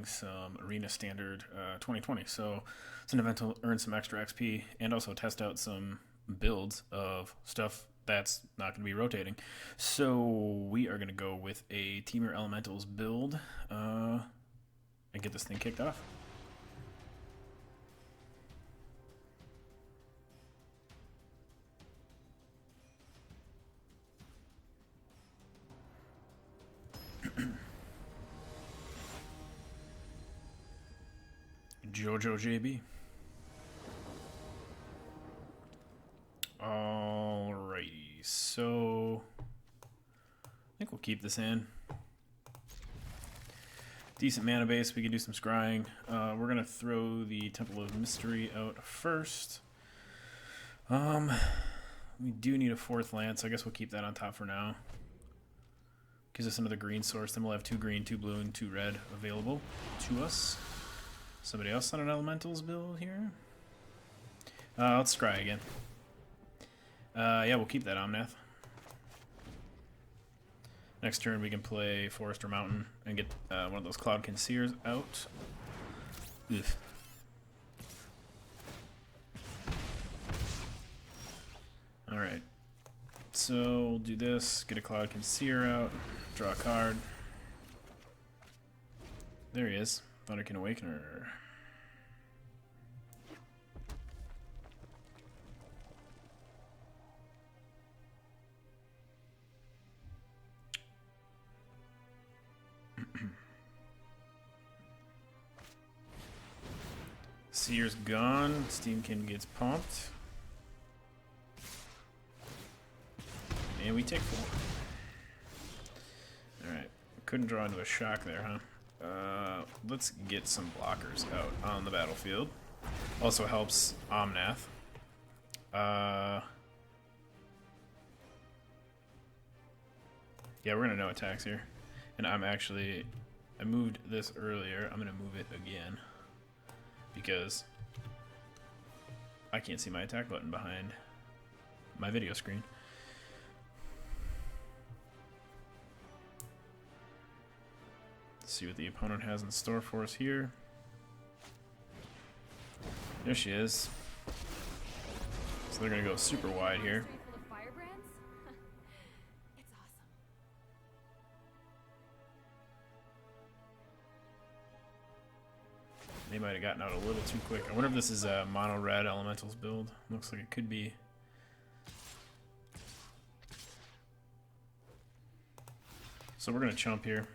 some Arena Standard 2020. So it's an event to earn some extra XP and also test out some builds of stuff that's not going to be rotating. So we are going to go with a Temur Elementals build and get this thing kicked off. Jojo JB. Alrighty, so I think we'll keep this in. Decent mana base, we can do some scrying. We're gonna throw the Temple of Mystery out first. We do need a 4th lance, so I guess we'll keep that on top for now. Gives us another green source, then we'll have 2 green, 2 blue, and 2 red available to us. Somebody else on an elementals build here? Let's scry again. Yeah, we'll keep that Omnath. Next turn we can play Forest or Mountain and get one of those Cloudkin Seers out. Ugh. Alright. So we'll do this, get a Cloudkin Seer out, draw a card. There he is. Thunderkin Awakener. Seer's gone. Steamkin gets pumped. And we take 4. Alright. Couldn't draw into a shock there, huh? Let's get some blockers out on the battlefield. Also helps Omnath. Yeah, we're gonna no attacks here. And I moved this earlier. I'm gonna move it again. Because I can't see my attack button behind my video screen. Let's see what the opponent has in store for us here. There she is. So they're gonna go super wide here. They might have gotten out a little too quick. I wonder if this is a mono red elementals build. Looks like it could be. So we're gonna chump here.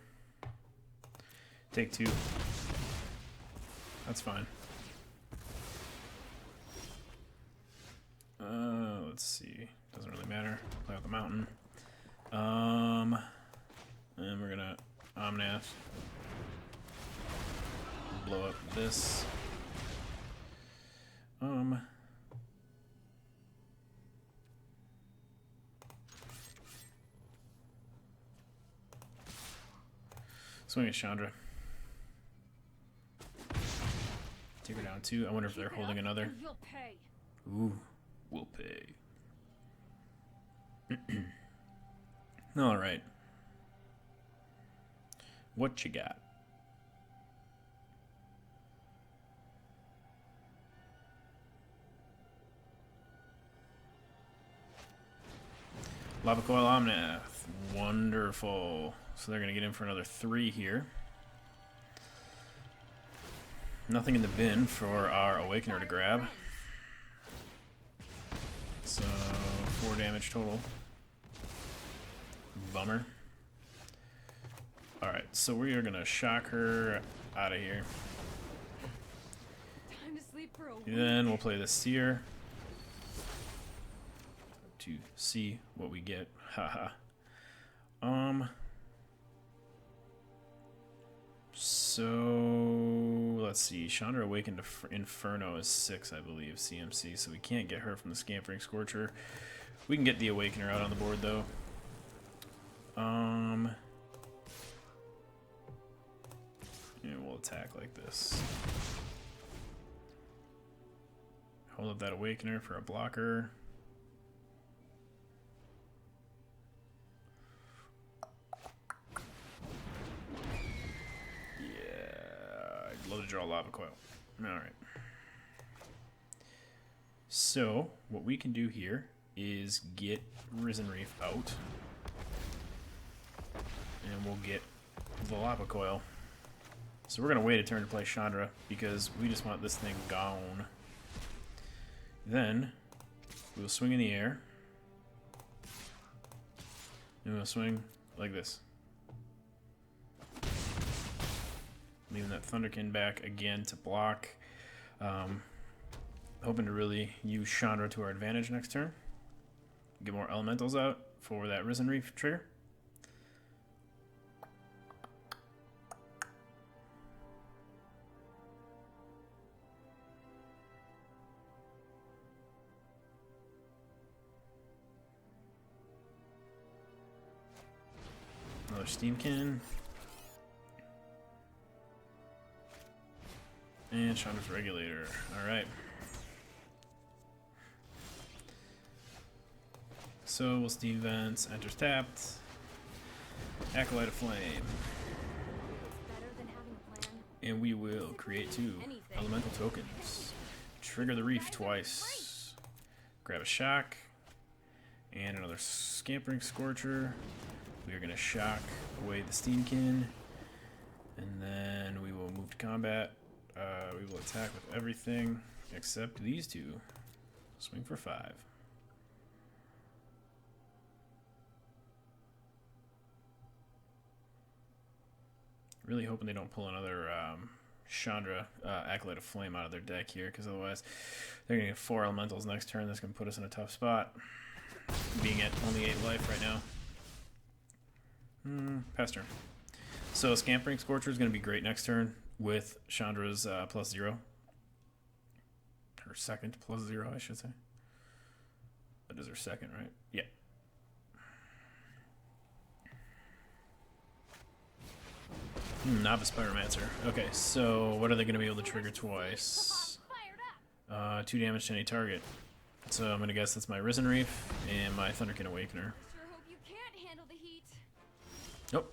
Take 2. That's fine. Let's see. Doesn't really matter. Play out the mountain. And we're gonna Omnath. Blow up this. Swing at Chandra. Take her down 2. I wonder if they're holding another. Ooh, we'll pay. Alright. What you got? Lava Coil Omnath. Wonderful. So they're going to get in for another 3 here. Nothing in the bin for our Awakener to grab. So 4 damage total. Bummer. Alright, so we are going to shock her out of here. Time to sleep for a week. Then we'll play the Seer to see what we get. Haha. So let's see. Chandra Awakened Inferno is 6, I believe, CMC. So we can't get her from the Scampering Scorcher. We can get the Awakener out on the board though. Yeah, we'll attack like this. Hold up that Awakener for a blocker. Yeah, love to draw Lava Coil. Alright. So, what we can do here is get Risen Reef out. And we'll get the Lava Coil. So we're going to wait a turn to play Chandra, because we just want this thing gone. Then, we'll swing in the air. And we'll swing like this. Leaving that Thunderkin back again to block. Hoping to really use Chandra to our advantage next turn. Get more elementals out for that Risen Reef trigger. Another Steamkin. And Chandra's Regulator. Alright. So we'll Steam Vents, enters tapped. Acolyte of Flame. And we will create 2 elemental tokens. Trigger the Reef twice. Grab a Shock. And another Scampering Scorcher. We are going to shock away the Steamkin. And then we will move to combat. We will attack with everything except these 2. Swing for 5. Really hoping they don't pull another Chandra Acolyte of Flame out of their deck here, because otherwise they're going to get 4 elementals next turn. That's going to put us in a tough spot, being at only 8 life right now. Pass turn. So Scampering Scorcher is going to be great next turn with Chandra's +0. Her second +0, I should say. That is her second, right? Yeah. Novice Pyromancer. Okay, so what are they going to be able to trigger twice? 2 damage to any target. So I'm going to guess that's my Risen Reef and my Thunderkin Awakener.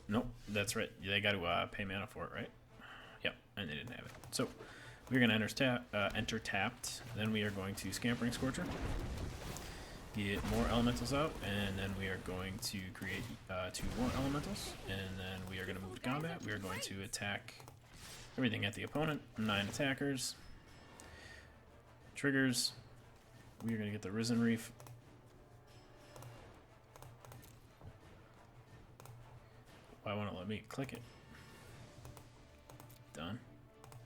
Nope, that's right. They got to pay mana for it, right? Yep, and they didn't have it. So we're going to enter tapped. Then we are going to Scampering Scorcher. Get more elementals out, and then we are going to create 2 more elementals, and then we are going to move to combat. We are going to attack everything at the opponent. 9 attackers. Triggers. We are going to get the Risen Reef. Why won't it let me click it? Done.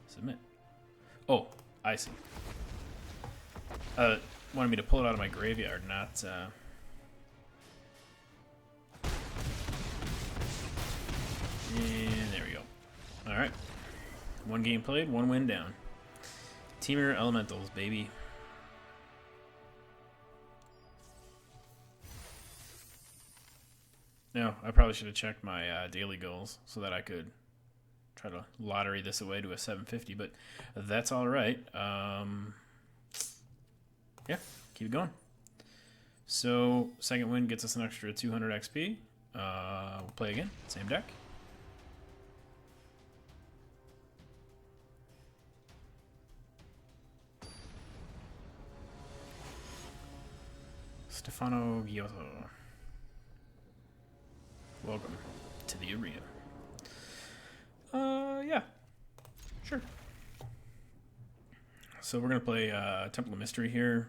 Submit. Oh, I see. Wanted me to pull it out of my graveyard, not and there we go. Alright. 1 game played, 1 win down. Temur Elementals, baby. No, I probably should have checked my daily goals so that I could try to lottery this away to a 750, but that's alright. Yeah, keep it going. So, second win gets us an extra 200 XP. We'll play again, same deck. Stefano Giotto. Welcome to the arena. Yeah, sure. So we're going to play Temple of Mystery here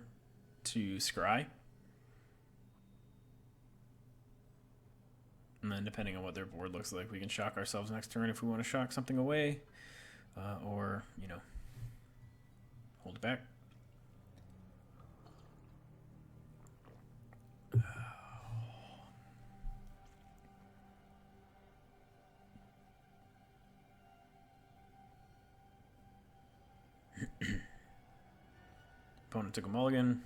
to Scry. And then depending on what their board looks like, we can shock ourselves next turn if we want to shock something away. Or, you know, hold it back. Opponent took a mulligan.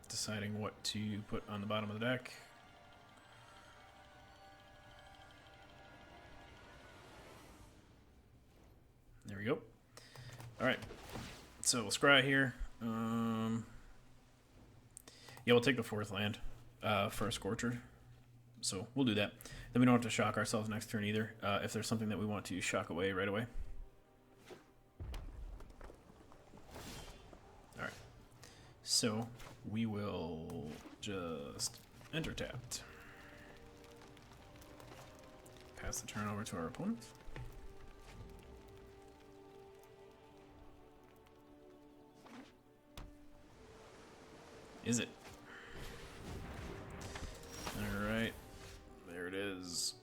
Deciding what to put on the bottom of the deck. There we go. Alright. So we'll scry here. Yeah, we'll take the 4th land for a Scorcher. So we'll do that. Then we don't have to shock ourselves next turn either, if there's something that we want to shock away right away. Alright. So we will just enter tapped. Pass the turn over to our opponent. Is it? Alright. There it is.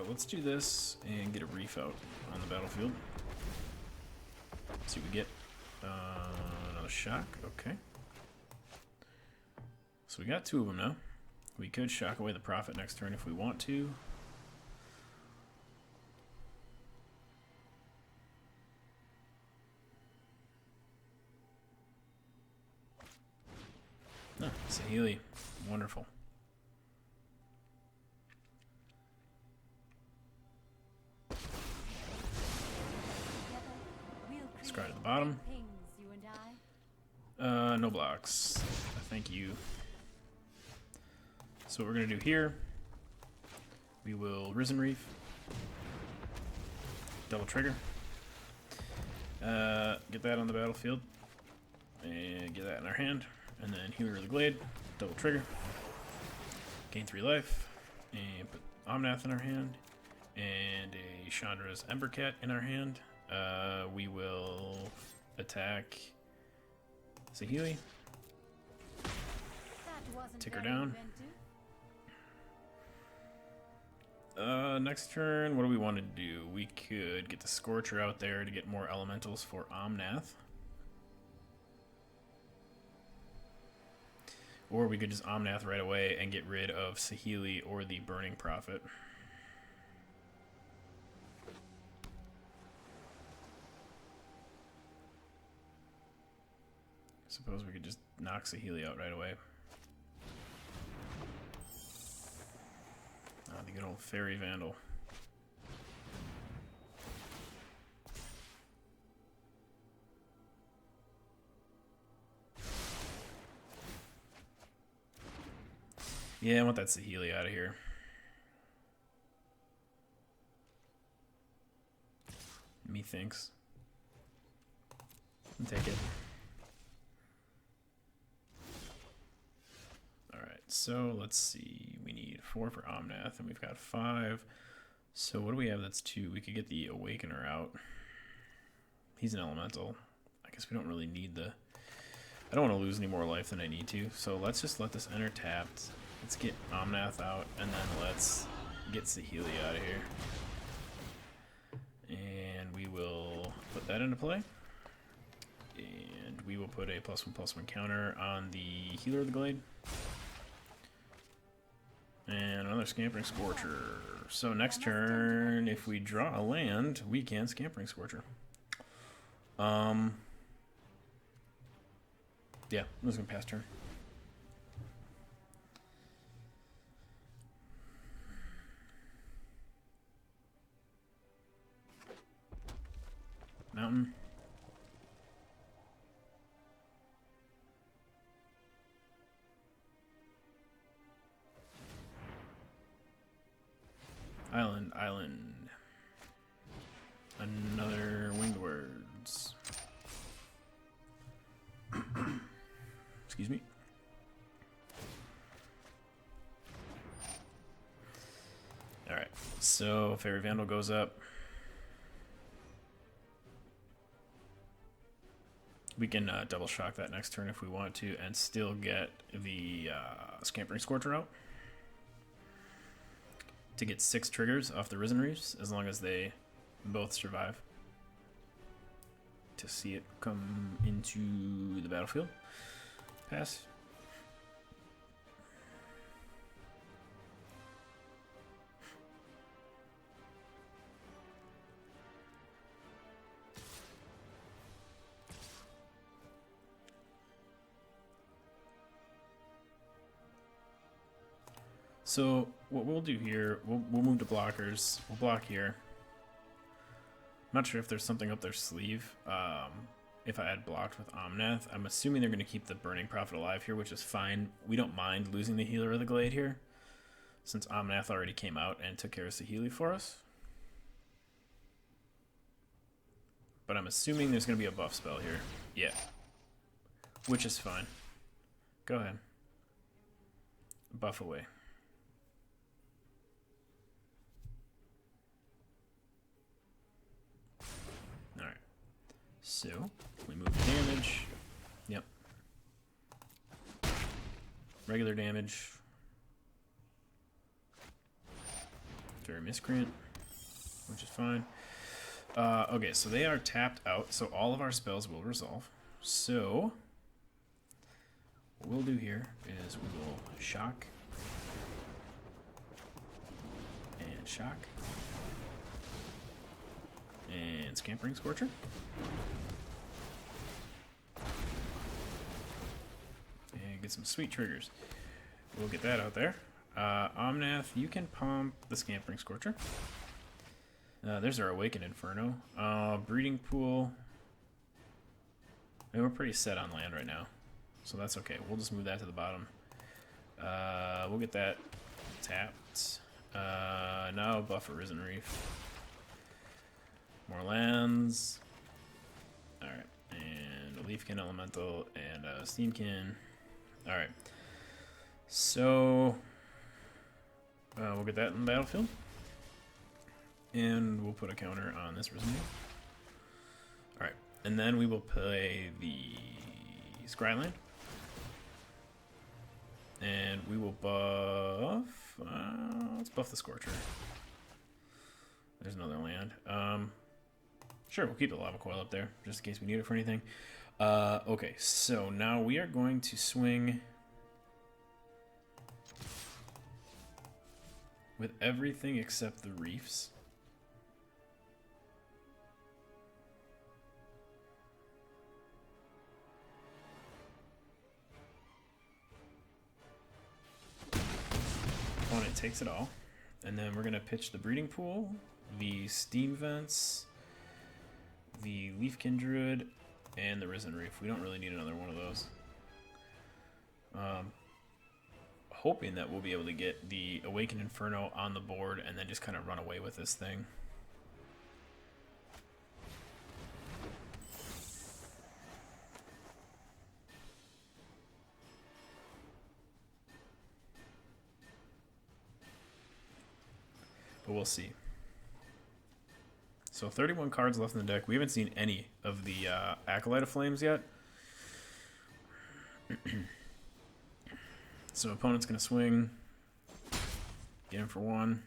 Let's do this and get a reef out on the battlefield. See what we get. Another shock. Okay. So we got two of them now. We could shock away the Prophet next turn if we want to. Oh, Saheeli. Wonderful. Scry to the bottom. No blocks. Thank you. So what we're going to do here, we will Risen Reef. Double trigger. Get that on the battlefield. And get that in our hand. And then Healer of the Glade. Double trigger. Gain 3 life. And put Omnath in our hand. And a Chandra's Embercat in our hand. We will attack Saheeli. Tick her down. Next turn, what do we want to do? We could get the Scorcher out there to get more elementals for Omnath. Or we could just Omnath right away and get rid of Saheeli or the Burning Prophet. Suppose we could just knock Saheeli out right away. The good old Fairy Vandal. Yeah, I want that Saheeli out of here. Methinks. Take it. So let's see, we need 4 for Omnath, and we've got 5. So what do we have that's 2? We could get the Awakener out. He's an elemental. I guess we don't really need the... I don't want to lose any more life than I need to, so let's just let this enter tapped. Let's get Omnath out, and then let's get Saheeli out of here. And we will put that into play. And we will put a +1/+1 counter on the Healer of the Glade. And another Scampering Scorcher. So next turn, if we draw a land, we can Scampering Scorcher. Yeah, I'm just gonna pass turn. Mountain. Island. Another Winged Words. Excuse me. Alright, so Fairy Vandal goes up. We can double shock that next turn if we want to and still get the Scampering Scorcher out. To get 6 triggers off the Risen Reefs, as long as they both survive. To see it come into the battlefield. Pass. So what we'll do here, we'll move to blockers. We'll block here. I'm not sure if there's something up their sleeve. If I had blocked with Omnath, I'm assuming they're going to keep the Burning Prophet alive here, which is fine. We don't mind losing the Healer of the Glade here. since Omnath already came out and took care of Saheeli for us. But I'm assuming there's going to be a buff spell here. Yeah. Which is fine. Go ahead. Buff away. Alright. So, we move damage. Yep. Regular damage. Very Miscreant. Which is fine. Okay, so they are tapped out, so all of our spells will resolve. So, what we'll do here is we will shock, and shock, and Scampering Scorcher. And get some sweet triggers. We'll get that out there. Omnath, you can pump the Scampering Scorcher. There's our Awakened Inferno. Breeding Pool. I mean, we're pretty set on land right now, so that's okay. We'll just move that to the bottom. We'll get that tapped. Now buff Arisen Reef. More lands. Alright, and a Leafkin Elemental and a Steamkin. Alright. So, we'll get that in the battlefield. And we'll put a counter on this Risen Reef. Alright, and then we will play the Scryland. And we will buff... let's buff the Scorcher. There's another land. Sure, we'll keep the Lava Coil up there, just in case we need it for anything. Okay, so now we are going to swing with everything except the reefs. Opponent takes it all. And then we're going to pitch the Breeding Pool, the Steam Vents, the Leafkin Druid, and the Risen Reef. We don't really need another one of those. Hoping that we'll be able to get the Awakened Inferno on the board and then just kind of run away with this thing. But we'll see. So 31 cards left in the deck. We haven't seen any of the Acolyte of Flames yet. So opponent's going to swing. Get him for one.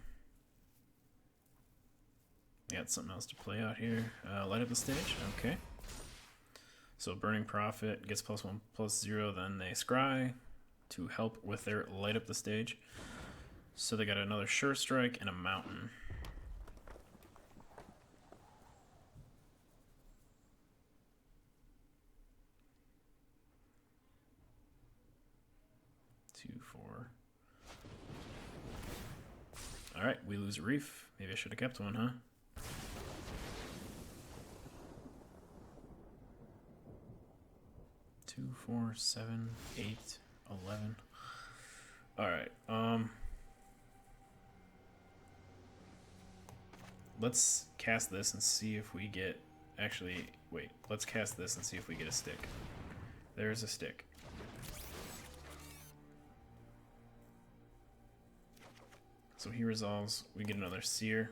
Got something else to play out here. Light up the stage. Okay. So Burning Prophet gets +1/+0. Then they scry to help with their light up the stage. So they got another Sure Strike and a Mountain. Alright, we lose a Reef. Maybe I should have kept one, huh? Two, 4, 7, 8, 11. Alright, let's cast this and see if we get... Actually, wait. Let's cast this and see if we get a stick. There's a stick. So he resolves. We get another Seer.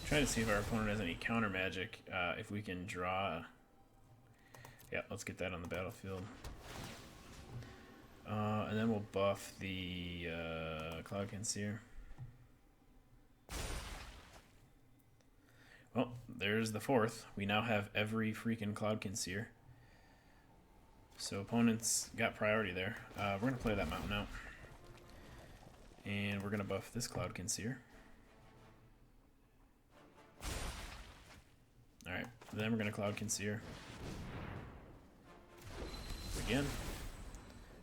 Trying to see if our opponent has any counter magic. If we can draw... Yeah, let's get that on the battlefield. And then we'll buff the Cloudkin Seer. Well, there's the fourth. We now have every freaking Cloudkin Seer. So opponents got priority there. We're going to play that Mountain out. And we're going to buff this Cloudkin Seer. Alright, then we're going to Cloudkin Seer. Again.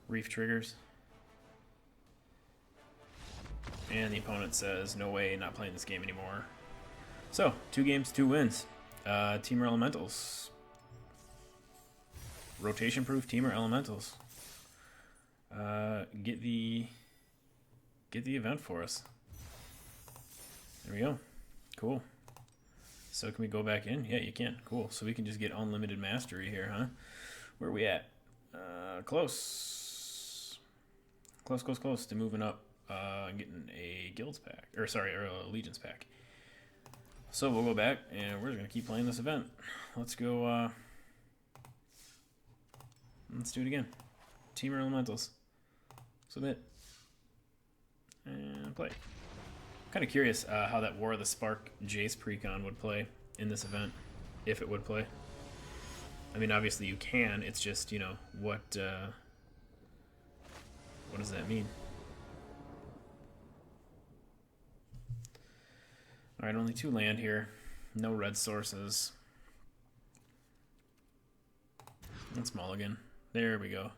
Reef triggers. And the opponent says, no way, not playing this game anymore. So, 2 games, 2 wins. Temur Elementals. Rotation-proof Temur Elementals. get the event for us. There we go. Cool. So can we go back in? Yeah, you can. Cool. So we can just get unlimited mastery here, huh? Where are we at? Close. Close to moving up and getting a guilds pack. Or a allegiance pack. So we'll go back and we're just going to keep playing this event. Let's go. Let's do it again. Temur Elementals. Submit. And play. I'm kind of curious how that War of the Spark Jace precon would play in this event. If it would play. I mean, obviously you can. It's just, you know, what does that mean? Alright, only 2 land here. No red sources. Let's mulligan. There we go.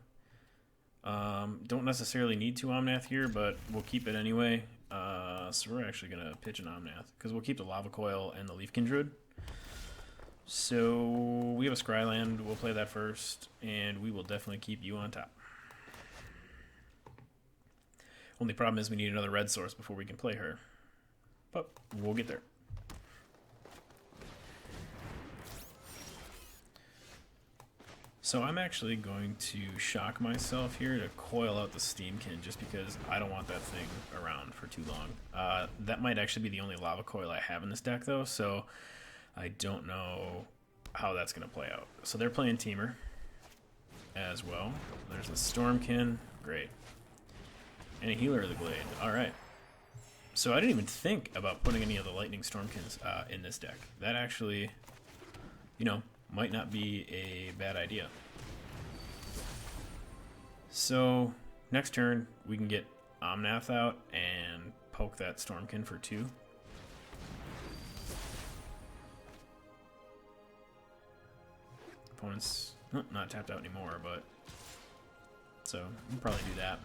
Don't necessarily need 2 Omnath here, but we'll keep it anyway. So we're actually going to pitch an Omnath, because we'll keep the Lava Coil and the Leafkin Druid. So we have a Scryland. We'll play that first, and we will definitely keep you on top. Only problem is we need another red source before we can play her. But we'll get there. So I'm actually going to shock myself here to coil out the Steamkin just because I don't want that thing around for too long. That might actually be the only Lava Coil I have in this deck though, so I don't know how that's going to play out. So they're playing Temur as well. There's the Stormkin, great. And a Healer of the Glade, alright. So I didn't even think about putting any of the Lightning Stormkins in this deck. That actually, you know, might not be a bad idea. So next turn we can get Omnath out and poke that Stormkin for 2. Opponent's not tapped out anymore, but so we'll probably do that.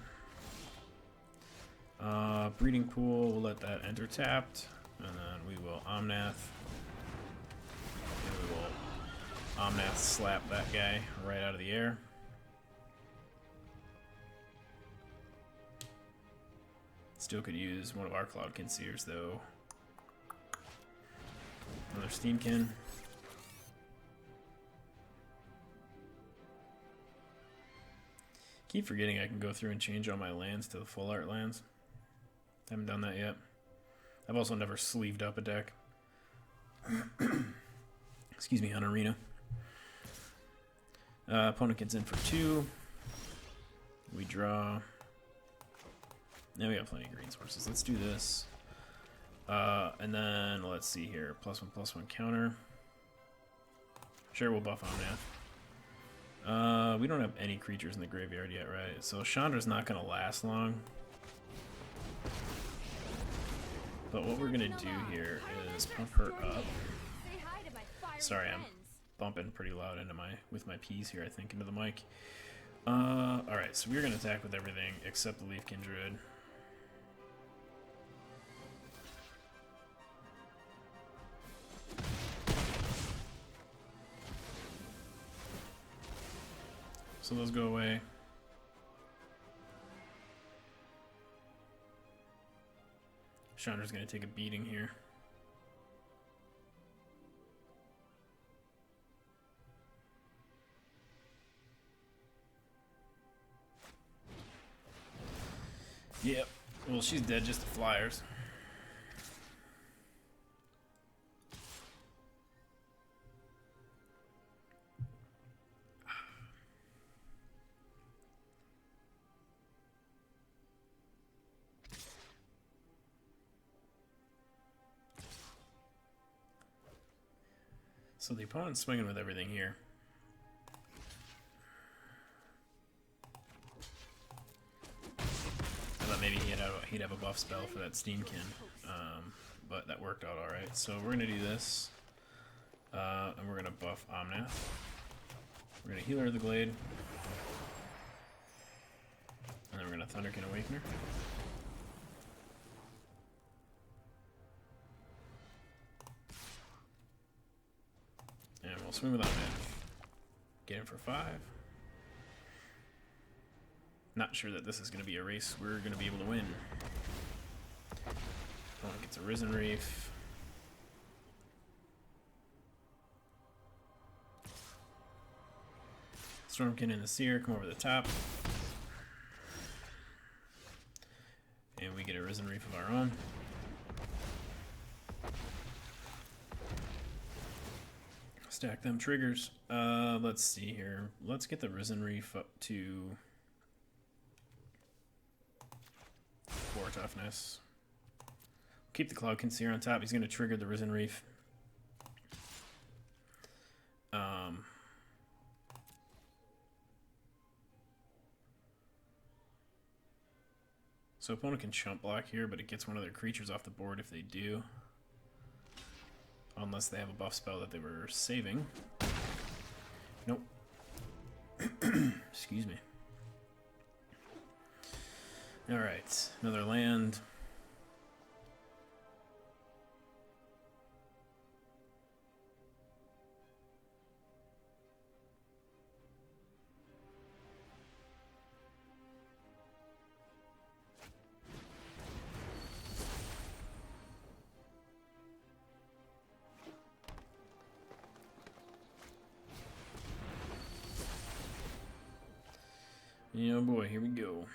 Breeding Pool, we'll let that enter tapped, and then we will Omnath. And we will Omnath slap that guy right out of the air. Still could use one of our Cloudkin Seers though. Another Steamkin. Keep forgetting I can go through and change all my lands to the full art lands. Haven't done that yet. I've also never sleeved up a deck. Excuse me, on Arena. Opponent gets in for 2. We draw. Now we have plenty of green sources. Let's do this. And then let's see here. +1/+1 counter. Sure, we'll buff Omnath. We don't have any creatures in the graveyard yet, right? So Chandra's not going to last long. But what we're going to do here is pump her up. Sorry, I'm bumping pretty loud with my P's here, I think, into the mic. Alright, so we're going to attack with everything except the Leafkin Druid. So those go away. Chandra's going to take a beating here. Yep. Well, she's dead just to flyers. So the opponent's swinging with everything here. I thought maybe he'd have a buff spell for that Steamkin, but that worked out alright. So we're going to do this, and we're going to buff Omnath. We're going to Healer of the Glade, and then we're going to Thunderkin Awakener. And we'll swing with Omnath. Get him for 5. Not sure that this is going to be a race we're going to be able to win. Opponent gets a Risen Reef. Stormkin and the Seer come over the top. And we get a Risen Reef of our own. Stack them triggers. Let's see here. Let's get the Risen Reef up to 4 toughness. Keep the Cloudkin Seer on top. He's going to trigger the Risen Reef. So opponent can chump block here, but it gets one of their creatures off the board if they do. Unless they have a buff spell that they were saving. Nope. Excuse me. Alright, another land. Oh boy, here we go.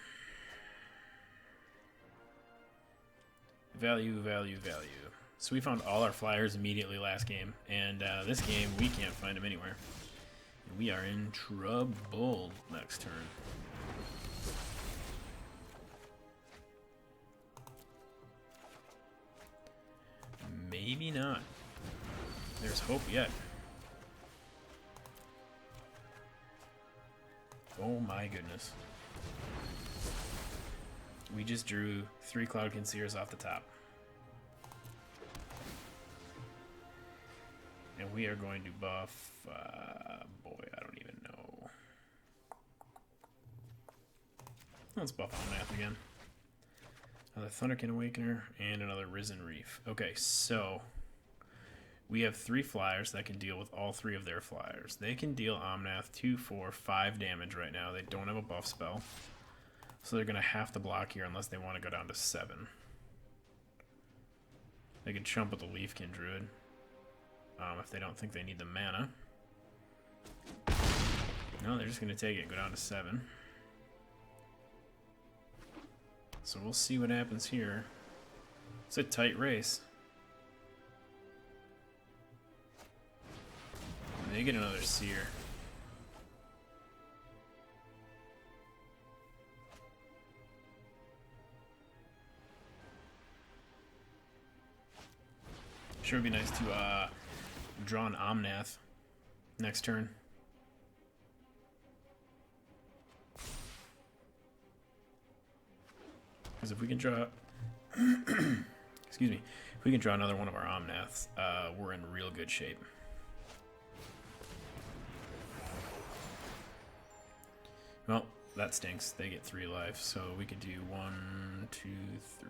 Value, value, value. So we found all our flyers immediately last game, and this game we can't find them anywhere. We are in trouble next turn. Maybe not. There's hope yet. Oh my goodness. We just drew 3 Cloudkin Seers off the top. And we are going to buff, boy, I don't even know. Let's buff Omnath again. Another Thunderkin Awakener and another Risen Reef. Okay, so we have 3 flyers that can deal with all 3 of their flyers. They can deal Omnath 2, 4, 5 damage right now. They don't have a buff spell. So they're going to have to block here unless they want to go down to 7. They can chump with the Leafkin Druid if they don't think they need the mana. No, they're just going to take it and go down to 7. So we'll see what happens here. It's a tight race. They get another Seer. Sure would be nice to draw an Omnath next turn. Because if we can draw... excuse me. If we can draw another one of our Omnaths, we're in real good shape. Well, that stinks. They get 3 life, so we could do 1, 2, 3,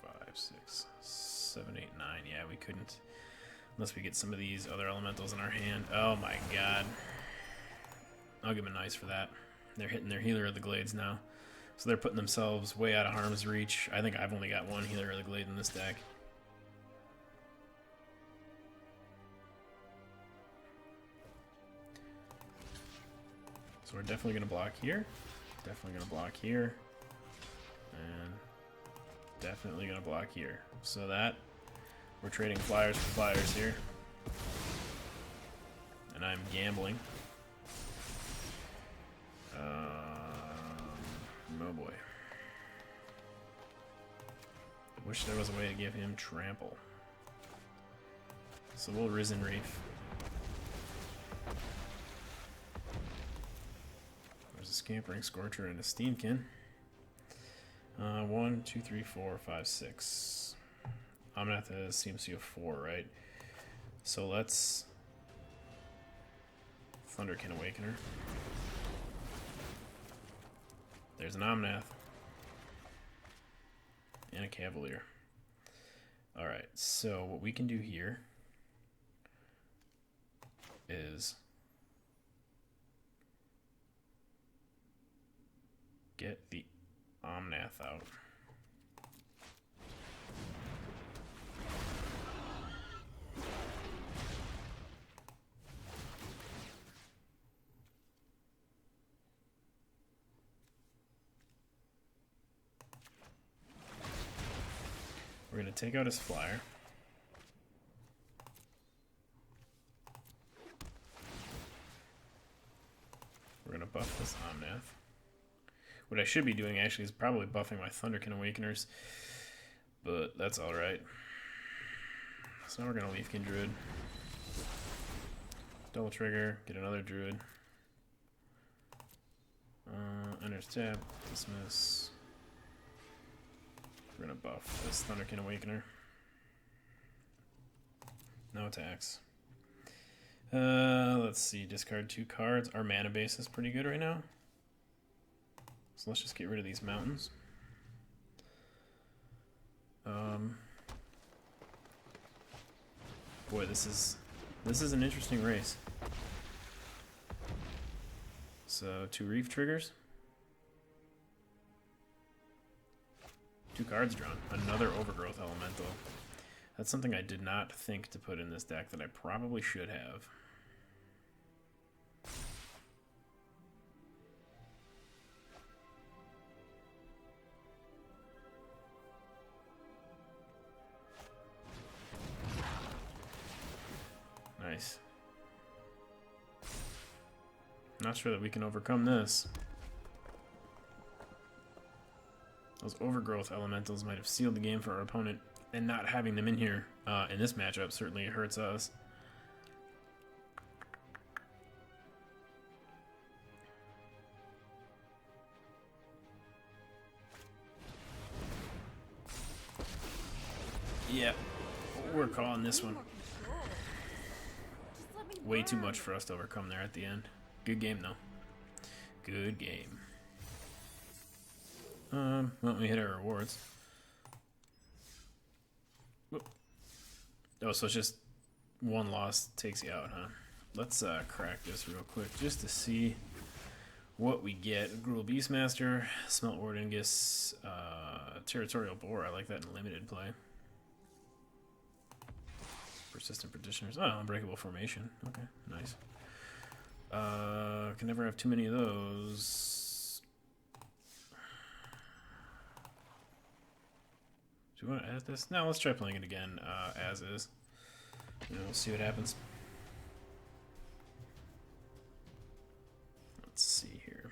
4, 5, 6, 7, 8, 9. Yeah, we couldn't. Unless we get some of these other elementals in our hand. Oh my god. I'll give them a nice for that. They're hitting their Healer of the Glades now. So they're putting themselves way out of harm's reach. I think I've only got 1 Healer of the Glade in this deck. So we're definitely going to block here. Definitely going to block here. And definitely going to block here. So that, we're trading flyers for flyers here. And I'm gambling. Oh boy. I wish there was a way to give him trample. So we'll Risen Reef. There's a Scampering Scorcher and a Steamkin. 1, 2, 3, 4, 5, 6. Omnath seems to have 4, right? So let's Thunderkin Awakener. There's an Omnath. And a Cavalier. Alright, so what we can do here is get the Omnath out. We're going to take out his flyer. We're going to buff this Omnath. What I should be doing actually is probably buffing my Thunderkin Awakeners, but that's alright. So now we're going to Leafkin Druid. Double trigger, get another Druid. Enters tap, dismiss. We're going to buff this Thunderkin Awakener. No attacks. Let's see, discard 2 cards. Our mana base is pretty good right now. So let's just get rid of these mountains. Boy, this is an interesting race. So 2 Reef triggers. 2 cards drawn. Another Overgrowth Elemental. That's something I did not think to put in this deck that I probably should have. Nice. Not sure that we can overcome this. Those Overgrowth Elementals might have sealed the game for our opponent, and not having them in here in this matchup certainly hurts us. Yeah, we're calling this one. Way too much for us to overcome there at the end. Good game, though. Good game. Well, we hit our rewards. Whoop. Oh, so it's just one loss takes you out, huh? Let's crack this real quick just to see what we get. Gruul Beastmaster, Smelt Ward Ingus, Territorial Boar. I like that in limited play. Persistent Petitioners. Oh, Unbreakable Formation. Okay, nice. Can never have too many of those. Do we want to edit this? No, let's try playing it again as is. And we'll see what happens. Let's see here.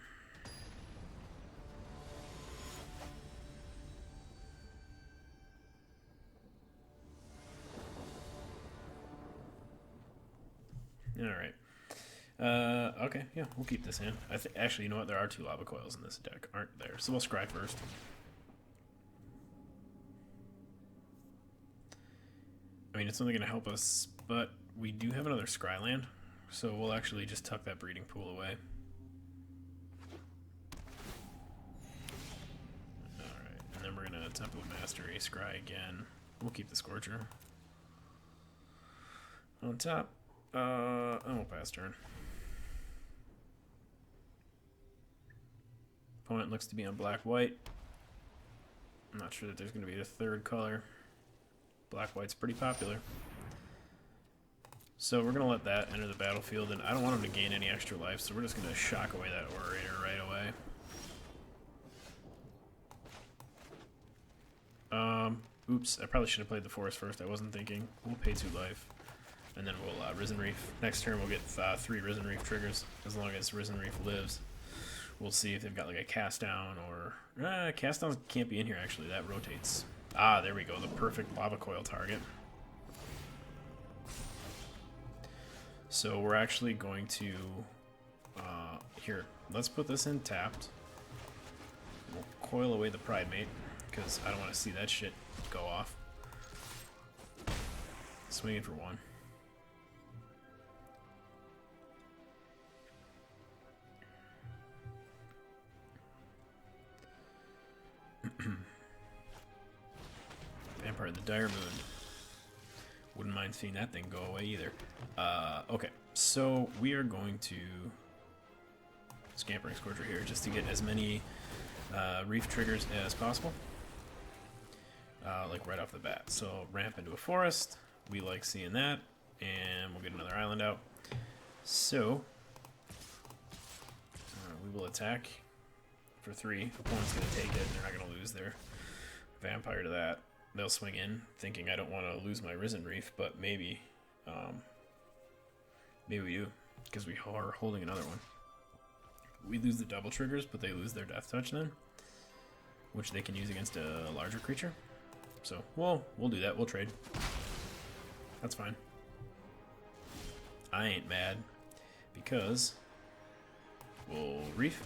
All right. Okay, yeah, we'll keep this in. Actually, you know what? There are 2 Lava Coils in this deck, aren't there? So we'll scry first. I mean, it's only going to help us, but we do have another Scryland, so we'll actually just tuck that Breeding Pool away. Alright, and then we're going to Temple of Mastery, Scry again. We'll keep the Scorcher. On top, and we'll pass turn. Opponent looks to be on black-white. I'm not sure that there's going to be a third color. Black-white's pretty popular. So we're going to let that enter the battlefield, and I don't want him to gain any extra life, so we're just going to shock away that Orator right away. Oops, I probably should have played the Forest first. I wasn't thinking. We'll pay 2 life, and then we'll Risen Reef. Next turn we'll get 3 Risen Reef triggers, as long as Risen Reef lives. We'll see if they've got like a Cast Down or... Cast Down can't be in here, actually. That rotates. Ah, there we go. The perfect Lava Coil target. So we're actually going to... here, let's put this in tapped. We'll coil away the Pridemate, because I don't want to see that shit go off. Swinging for 1. Vampire of the Dire Moon. Wouldn't mind seeing that thing go away either. Okay, so we are going to Scampering Scorcher here just to get as many reef triggers as possible. Like right off the bat. So ramp into a forest. We like seeing that. And we'll get another island out. So we will attack for 3. Opponent's going to take it. They're not going to lose their vampire to that. They'll swing in thinking I don't want to lose my Risen Reef, but maybe maybe we do, because we are holding another one. We lose the double triggers, but they lose their Death Touch then, which they can use against a larger creature. So, we'll do that. We'll trade. That's fine. I ain't mad, because we'll Reef.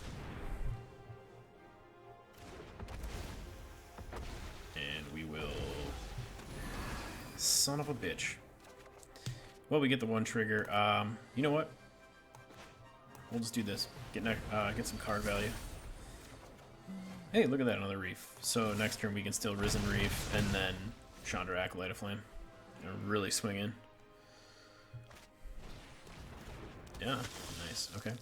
And we will... Son of a bitch. Well, we get the 1 trigger. You know what? We'll just do this. Get some card value. Hey, look at that, another Reef. So next turn we can still Risen Reef and then Chandra Acolyte of Flame. Really swing in. Yeah, nice. Okay.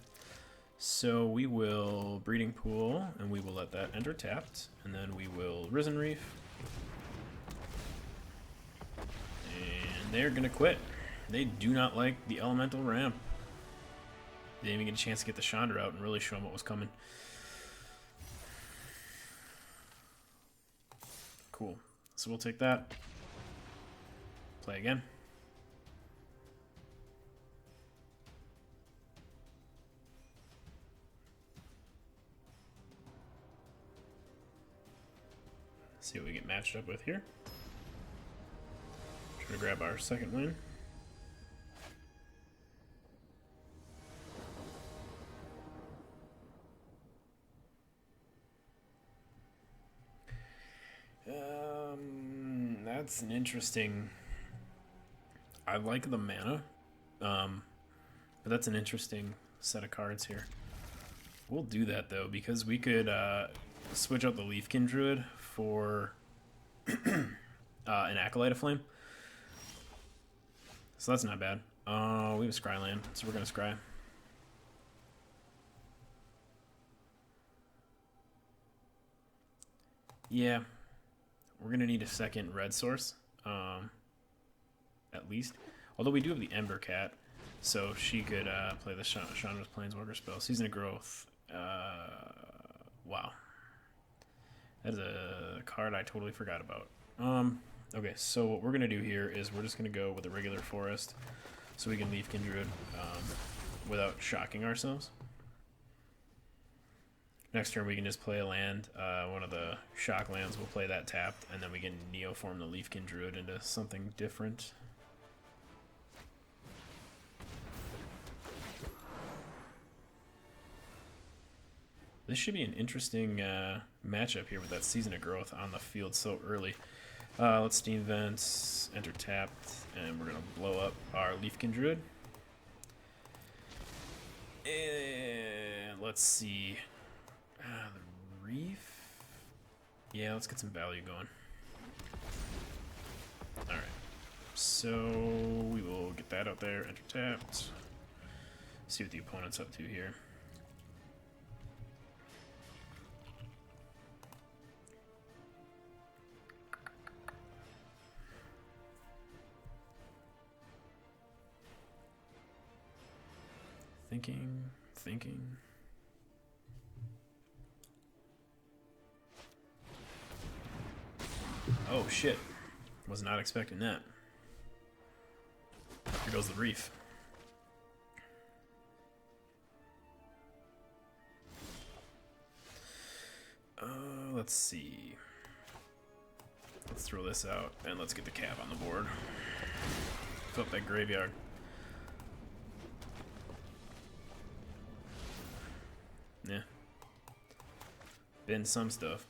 So we will Breeding Pool, and we will let that enter tapped, and then we will Risen Reef. And they're gonna quit. They do not like the Elemental Ramp. They didn't even get a chance to get the Chandra out and really show them what was coming. Cool. So we'll take that. Play again. See what we get matched up with here. Try to grab our second win. That's an interesting... I like the mana, but that's an interesting set of cards here. We'll do that though, because we could switch out the Leafkin Druid for an Acolyte of Flame. So that's not bad. We have a Scryland, so we're gonna Scry. Yeah, we're gonna need a second red source, at least. Although we do have the Ember Cat, so she could play the Chandra's Planeswalker spell. Season of Growth. Wow. That is a card I totally forgot about. Okay, so what we're going to do here is we're just going to go with a regular forest so we can leave Kindred without shocking ourselves. Next turn we can just play a land, one of the shock lands, we'll play that tapped, and then we can Neoform the Leafkin Druid into something different. This should be an interesting matchup here with that Season of Growth on the field so early. Let's Steam Vents, enter tapped, and we're going to blow up our Leafkin Druid. And let's see. The Reef? Yeah, let's get some value going. Alright. So we will get that out there, enter tapped. See what the opponent's up to here. Thinking. Oh shit. Was not expecting that. Here goes the Reef. Let's see. Let's throw this out and let's get the Cap on the board. Fill up that graveyard. Yeah. Been some stuff.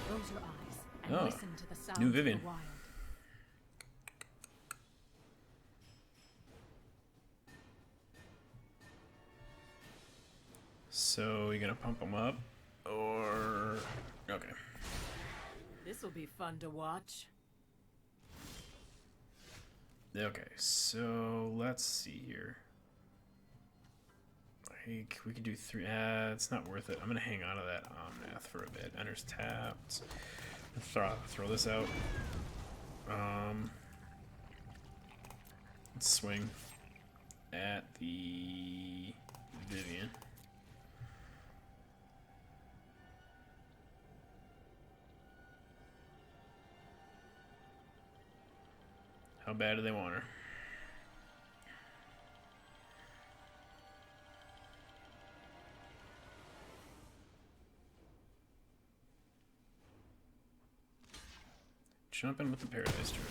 Close your eyes and listen Listen to the sound New of the Vivian. wild. So you gonna pump them up, or okay? This will be fun to watch. Okay, so let's see here. We could do 3. It's not worth it. I'm gonna hang on to that Omnath for a bit. Enters tapped. Throw this out. Let's swing at the Vivian. How bad do they want her? Jumping with the Paradise Druid.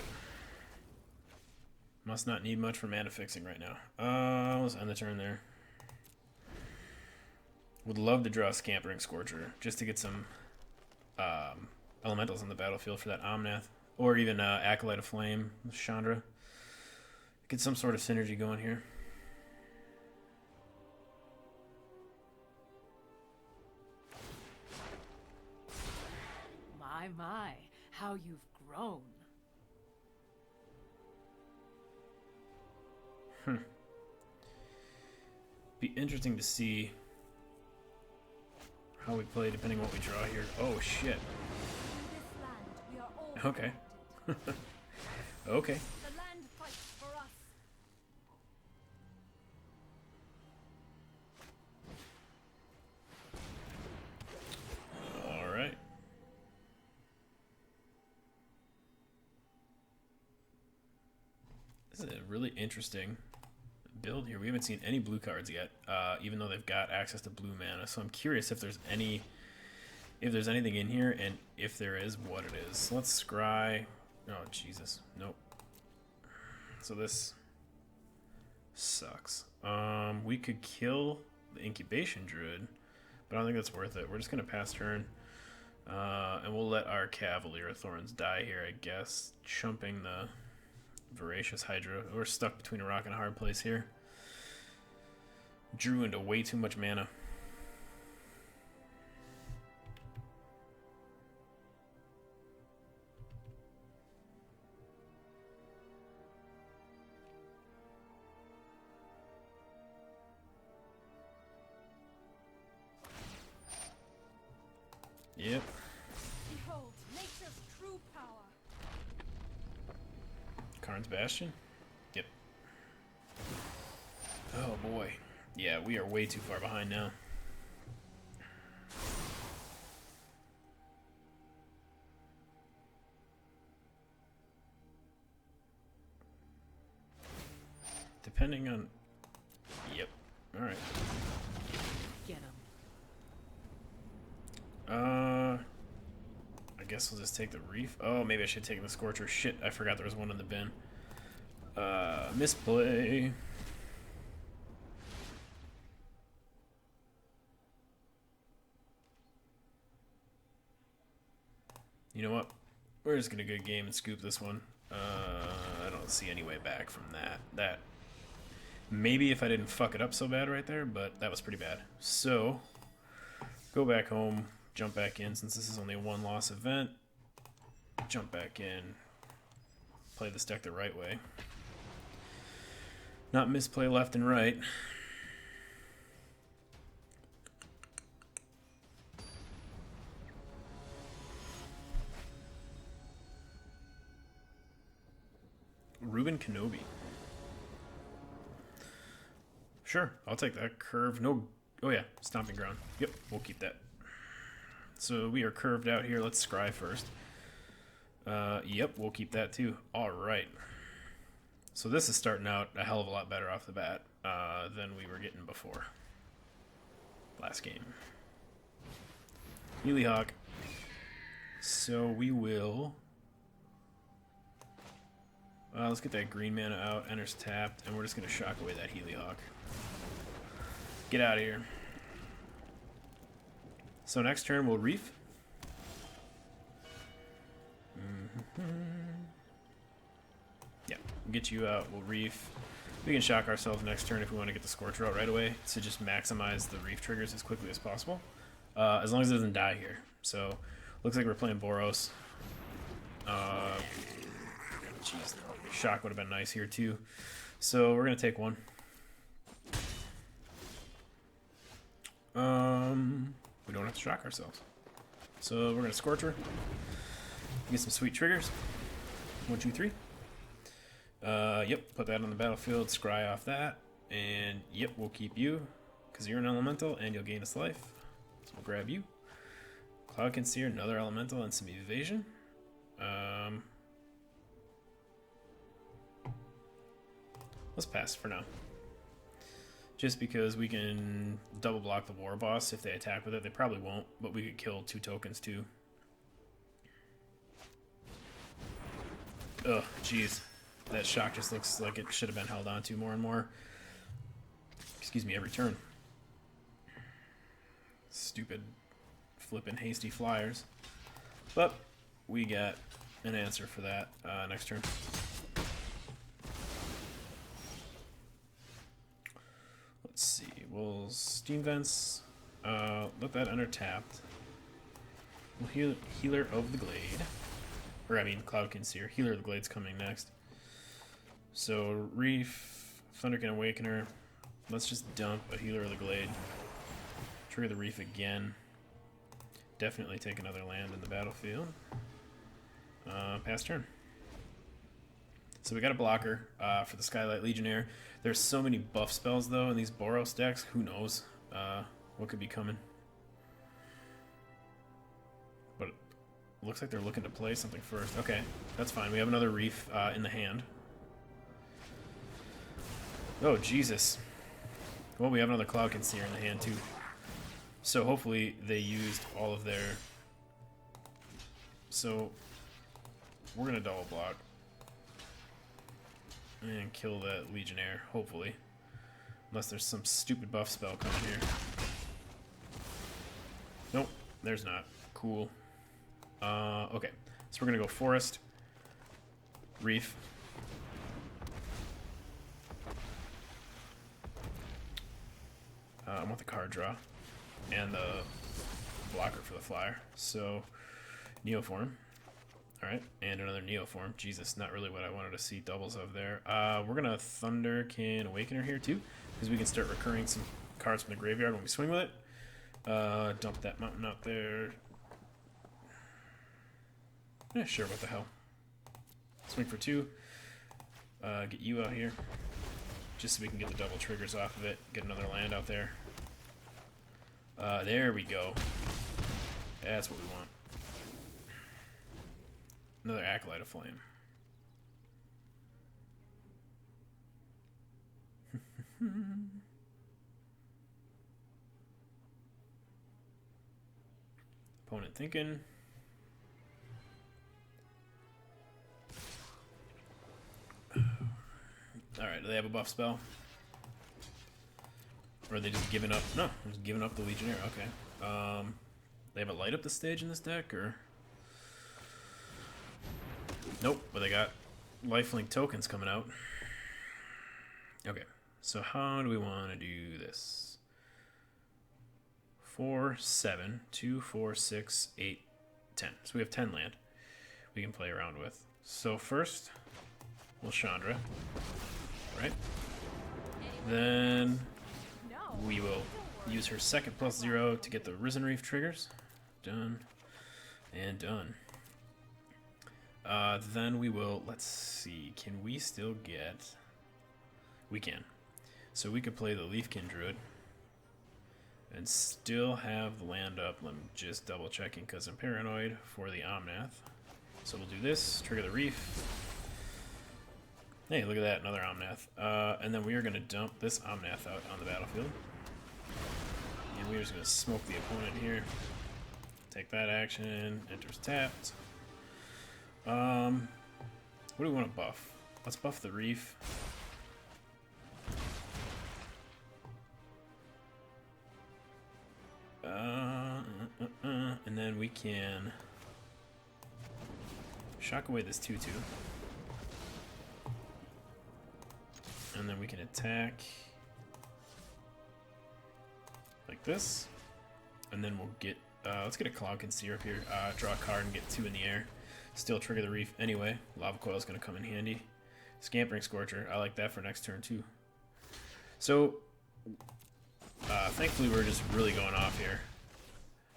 Must not need much for mana fixing right now. Let's end the turn there. Would love to draw Scampering Scorcher just to get some elementals on the battlefield for that Omnath. Or even Acolyte of Flame, Chandra. Get some sort of synergy going here. My, how you've grown. Be interesting to see how we play depending on what we draw here. Oh shit. Okay. Okay. The land fights for us. All right. This is a really interesting build here. We haven't seen any blue cards yet, even though they've got access to blue mana. So I'm curious if there's anything in here, and if there is, what it is. So let's scry. Oh Jesus, nope. So this sucks. We could kill the Incubation Druid, but I don't think that's worth it. We're just gonna pass turn, and we'll let our Cavalier of Thorns die here, I guess. Chumping the Voracious Hydra. We're stuck between a rock and a hard place here. Drew into way too much mana. Yep. Behold, nature's true power. Karn's Bastion? Yep. Oh boy. Yeah, we are way too far behind now. Depending on... Yep. Alright. Get him. I guess we'll just take the Reef. Oh, maybe I should take the Scorcher. Shit, I forgot there was one in the bin. Misplay. You know what? We're just gonna good game and scoop this one. I don't see any way back from that. Maybe if I didn't fuck it up so bad right there, but that was pretty bad. So, go back home, jump back in since this is only a one-loss event. Jump back in, play this deck the right way. Not misplay left and right. Ruben Kenobi. Sure, I'll take that. Curve, no... Oh yeah, Stomping Ground. Yep, we'll keep that. So we are curved out here. Let's scry first. Yep, we'll keep that too. Alright. So this is starting out a hell of a lot better off the bat than we were getting before. Last game. Healy Hawk. So we will... let's get that green mana out. Enters tapped, and we're just going to shock away that Healy Hawk. Get out of here. So next turn we'll Reef. Yeah, we'll get you out. We'll reef. We can shock ourselves next turn if we want to get the Scorcher out right away to just maximize the reef triggers as quickly as possible. As long as it doesn't die here. So, looks like we're playing Boros. Jeez, shock would have been nice here too. So we're gonna take one. We don't have to shock ourselves. So we're gonna Scorcher. Get some sweet triggers. 1, 2, 3. Yep, put that on the battlefield, scry off that, and yep, we'll keep you, because you're an elemental, and you'll gain this life. So we'll grab you. Cloud Conceer, another elemental, and some evasion. Let's pass for now. Just because we can double block the war boss if they attack with it. They probably won't, but we could kill 2 tokens too. Ugh, jeez. That shock just looks like it should have been held on to more and more. Excuse me, every turn. Stupid flippin' hasty flyers. But we got an answer for that next turn. Let's see, we'll Steam Vents, let that enter tapped. We'll Healer of the Glade. Or I mean Cloud Conceer. Healer of the Glade's coming next. So Reef, Thunderkin Awakener. Let's just dump a Healer of the Glade. Trigger the Reef again. Definitely take another land in the battlefield. Pass turn. So we got a blocker for the Skylight Legionnaire. There's so many buff spells though in these Boros decks. Who knows what could be coming. But it looks like they're looking to play something first. Okay, that's fine. We have another Reef in the hand. Oh, Jesus. Well, we have another Cloud Conceer in the hand too. So hopefully they used all of their... So we're going to double block. And kill that Legionnaire, hopefully. Unless there's some stupid buff spell coming here. Nope, there's not. Cool. Okay, so we're going to go Forest. Reef. I want the card draw. And the blocker for the flyer. So, Neoform. Alright, and another Neoform. Jesus, not really what I wanted to see doubles of there. We're going to Thunderkin Awakener here too, because we can start recurring some cards from the graveyard when we swing with it. Dump that mountain out there. Yeah, sure, what the hell. Swing for 2. Get you out here, just so we can get the double triggers off of it. Get another land out there. There we go. That's what we want. Another Acolyte of Flame. Opponent thinking. Alright, do they have a buff spell? Or are they just giving up? No, they're just giving up the Legionnaire. Okay. They have a light up the stage in this deck, or? Nope, but they got lifelink tokens coming out. Okay, so how do we want to do this? 4, 7, 2, 4, 6, 8, 10. So we have 10 land we can play around with. So first, we'll Chandra, right? Then we will use her second +0 to get the Risen Reef triggers. Done and done. Then we will, let's see, can we still get... We can. So we could play the Leafkin Druid and still have the land up. I'm just double checking because I'm paranoid for the Omnath. So we'll do this, trigger the Reef. Hey, look at that, another Omnath. And then we are going to dump this Omnath out on the battlefield. And we're just going to smoke the opponent here. Take that action, enters tapped. What do we want to buff? Let's buff the Reef. And then we can shock away this 2/2. And then we can attack like this. And then we'll get, let's get a Cloud Conceer up here. Draw a card and get 2 in the air. Still trigger the Reef anyway. Lava Coil is going to come in handy. Scampering Scorcher, I like that for next turn too. So, thankfully we're just really going off here.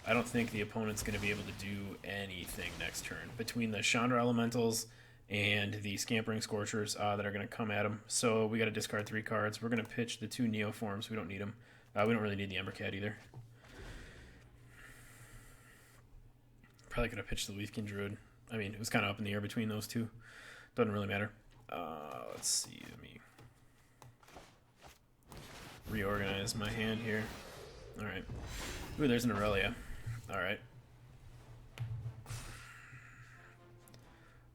I don't think the opponent's going to be able to do anything next turn. Between the Chandra Elementals and the Scampering Scorchers that are going to come at him. So we got to discard 3 cards. We're going to pitch the 2 Neoforms. We don't need them. We don't really need the Embercat either. Probably could have pitched the Leafkin Druid. I mean, it was kind of up in the air between those two. Doesn't really matter. Let's see. Let me reorganize my hand here. All right. Ooh, there's an Aurelia. All right.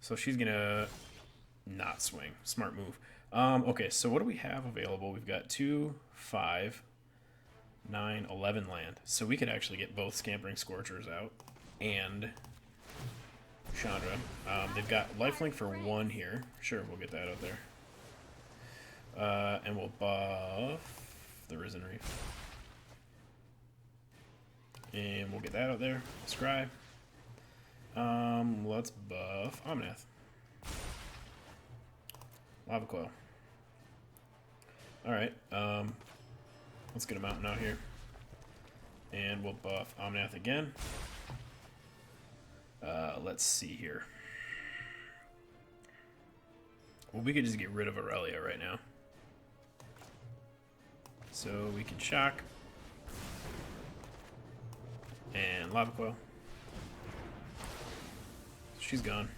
So she's gonna not swing. Smart move. Okay, so what do we have available? We've got 2, 5, 9, 11 land. So we could actually get both Scampering Scorchers out and Chandra. They've got lifelink for 1 here. Sure, we'll get that out there. And we'll buff the Risen Reef. And we'll get that out there. Scry. Let's buff Omnath. Lava Coil. Alright, let's get a mountain out here. And we'll buff Omnath again. Let's see here. Well, we could just get rid of Aurelia right now. So we can shock. And Lava Coil. She's gone.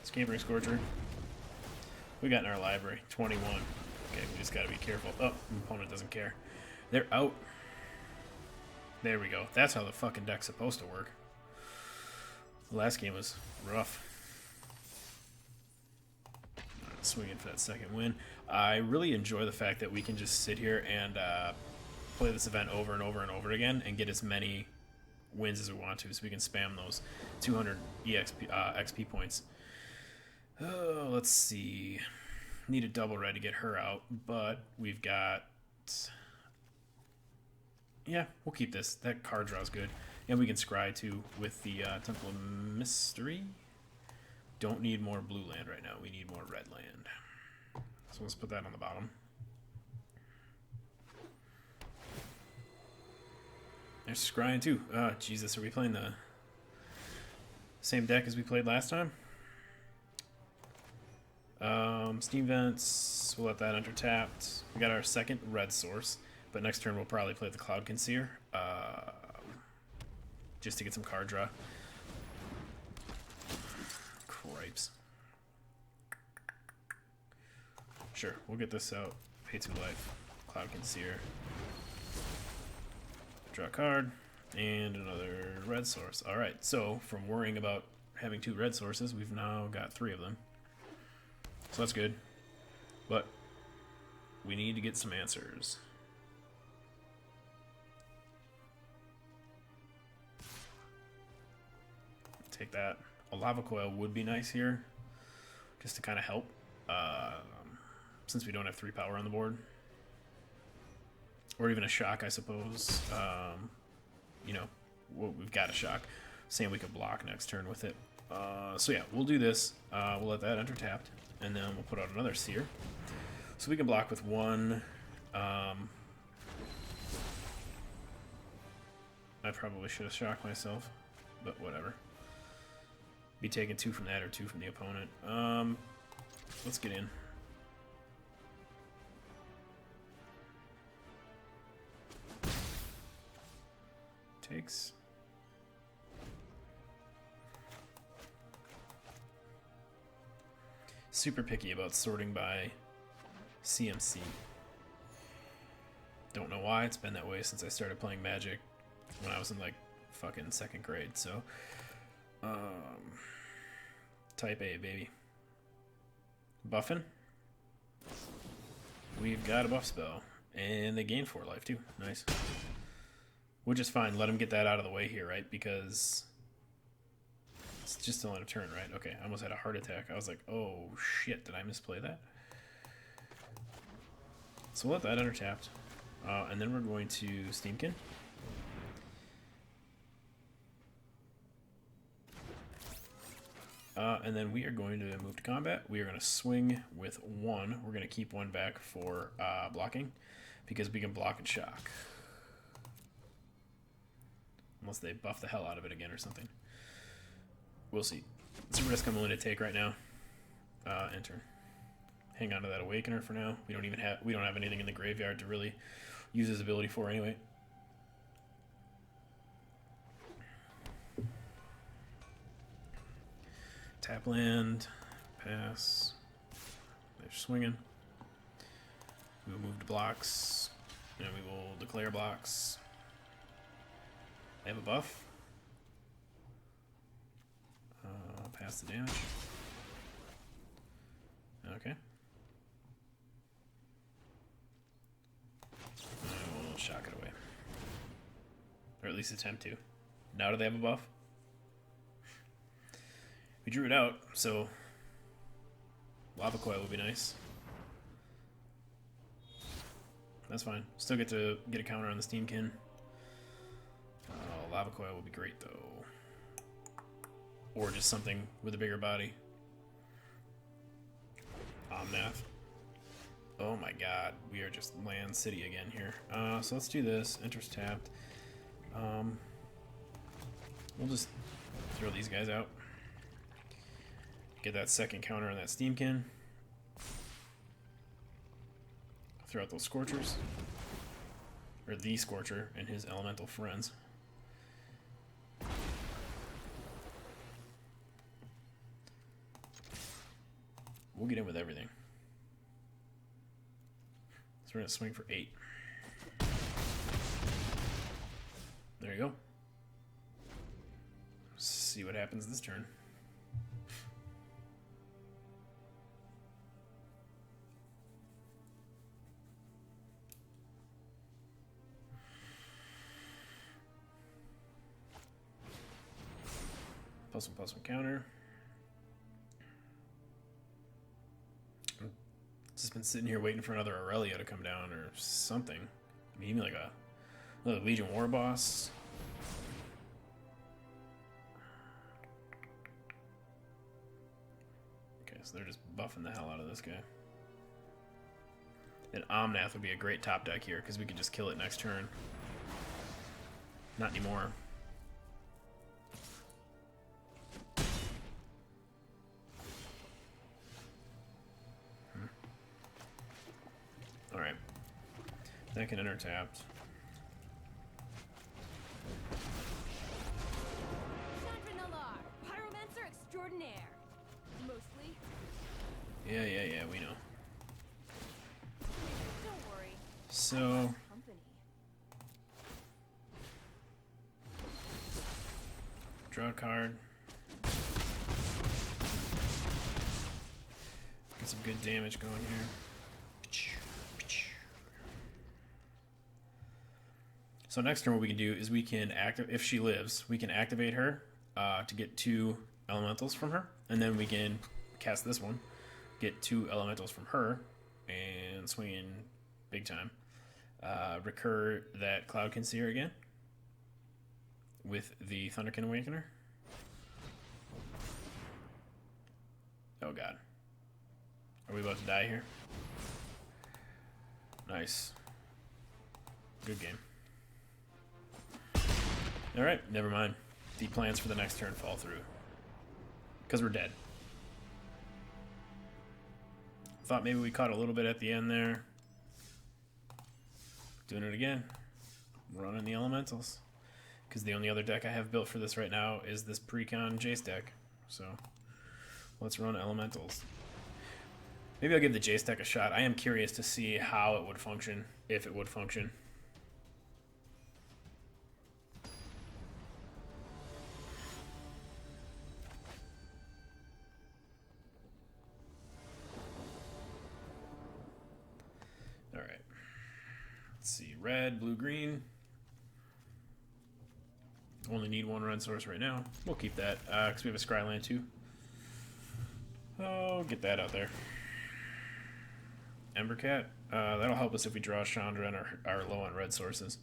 Scampering Scorcher. We got in our library 21. Okay, we just gotta be careful. Oh, opponent doesn't care. They're out. There we go. That's how the fucking deck's supposed to work. The last game was rough. Swinging for that second win. I really enjoy the fact that we can just sit here and play this event over and over and over again and get as many wins as we want to, so we can spam those 200 XP points. Oh, let's see. Need a double red to get her out, but we've got... Yeah, we'll keep this. That card draw's good. And we can scry too with the Temple of Mystery. Don't need more blue land right now. We need more red land. So let's put that on the bottom. There's scrying too. Jesus, are we playing the same deck as we played last time? Steam Vents, we'll let that enter tapped. We got our second red source, but next turn we'll probably play the Cloud Conceer. Just to get some card draw. Cripes. Sure, we'll get this out. Pay 2 life. Cloud Conceer. Draw a card. And another red source. Alright, so from worrying about having 2 red sources, we've now got 3 of them. So that's good. But we need to get some answers. Take that. A Lava Coil would be nice here, just to kind of help, since we don't have 3 power on the board. Or even a shock, I suppose. You know, we've got a shock. Saying we could block next turn with it. So yeah, we'll do this. We'll let that enter tapped, and then we'll put out another Seer. So we can block with 1. I probably should have shocked myself, but whatever. Be taking 2 from that or 2 from the opponent. Let's get in. Takes. Super picky about sorting by CMC. Don't know why. It's been that way since I started playing Magic when I was in like fucking 2nd grade. So, type A, baby. Buffing. We've got a buff spell, and they gain 4 life too. Nice. Which is fine. Let them get that out of the way here, right? Because It's just still on a turn, right? Okay, I almost had a heart attack. I was like, oh shit, did I misplay that? So we'll let that enter tapped. And then we're going to Steamkin. And then we are going to move to combat. We are going to swing with 1. We're going to keep 1 back for blocking, because we can block and shock. Unless they buff the hell out of it again or something. We'll see. It's a risk I'm willing to take right now. Enter. Hang on to that Awakener for now. We don't have anything in the graveyard to really use his ability for anyway. Tap land, pass. They're swinging. We will move to blocks, and we will declare blocks. They have a buff. Pass the damage. Okay. And we'll shock it away. Or at least attempt to. Now do they have a buff? We drew it out, so Lava Coil would be nice. That's fine. Still get to get a counter on the Steamkin. Lava Coil would be great, though. Or just something with a bigger body. Omnath. Oh my god, we are just land city again here. So let's do this. Enters tapped. We'll just throw these guys out. Get that second counter on that Steamkin. Throw out those Scorchers. Or the Scorcher and his elemental friends. We'll get in with everything. So we're going to swing for 8. There you go. See what happens this turn. +1/+1 counter. Just been sitting here waiting for another Aurelia to come down or something. I mean, even like another Legion War Boss. Okay, so they're just buffing the hell out of this guy. And Omnath would be a great top deck here because we could just kill it next turn. Not anymore. Alright. That can enter tapped. Chandra Nalaar, Pyromancer extraordinaire. Mostly. Yeah, we know. Don't worry. So, Company. draw a card. Get some good damage going here. So next turn what we can do is we can if she lives, we can activate her to get 2 elementals from her, and then we can cast this one, get 2 elementals from her, and swing in big time. Recur that Cloudkin Seer again with the Thunderkin Awakener. Oh god. Are we about to die here? Nice. Good game. Alright, never mind. The plans for the next turn fall through. Because we're dead. Thought maybe we caught a little bit at the end there. Doing it again. Running the elementals. Because the only other deck I have built for this right now is this Precon Jace deck. So, let's run elementals. Maybe I'll give the Jace deck a shot. I am curious to see how it would function, if it would function. Alright. Let's see. Red, blue, green. Only need one red source right now. We'll keep that, because we have a Scryland too. Oh, get that out there. Embercat. That'll help us if we draw Chandra and are low on red sources.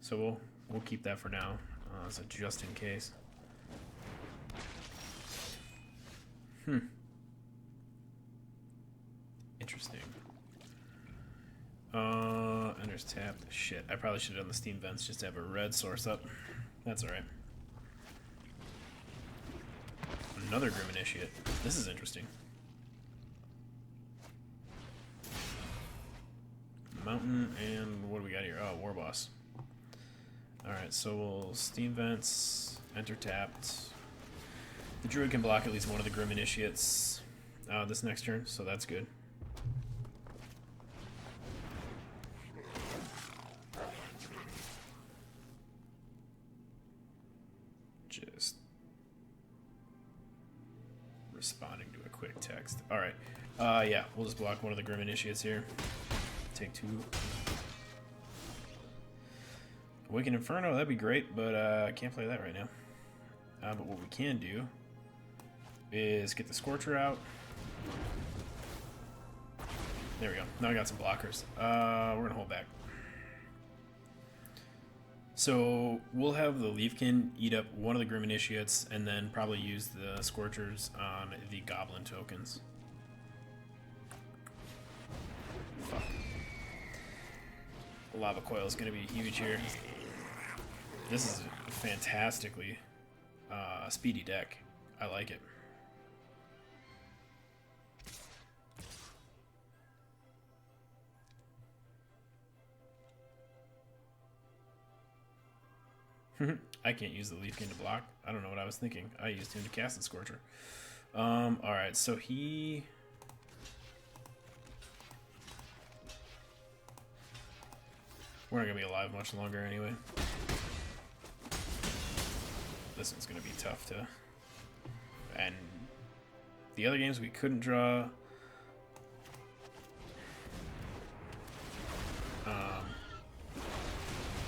So we'll keep that for now. So just in case. Interesting. Ender's tapped. Shit, I probably should have done the steam vents just to have a red source up. That's alright. Another Grim Initiate. This is interesting. Mountain, and what do we got here? Oh, War Boss. Alright, so we'll steam vents, enter tapped. The druid can block at least one of the Grim Initiates this next turn, so that's good. Just responding to a quick text. Alright, yeah, we'll just block one of the Grim Initiates here. Take 2. Awaken Inferno, that'd be great, but I can't play that right now. But what we can do is get the Scorcher out. There we go. Now I got some blockers. We're going to hold back. So we'll have the Leafkin eat up one of the Grim Initiates and then probably use the Scorchers on the Goblin tokens. Fuck. Lava Coil is going to be huge here. This is a fantastically speedy deck. I like it. I can't use the Leafkin to block. I don't know what I was thinking. I used him to cast the Scorcher. Alright, so he... We're not going to be alive much longer anyway. This one's going to be tough to... And the other games we couldn't draw...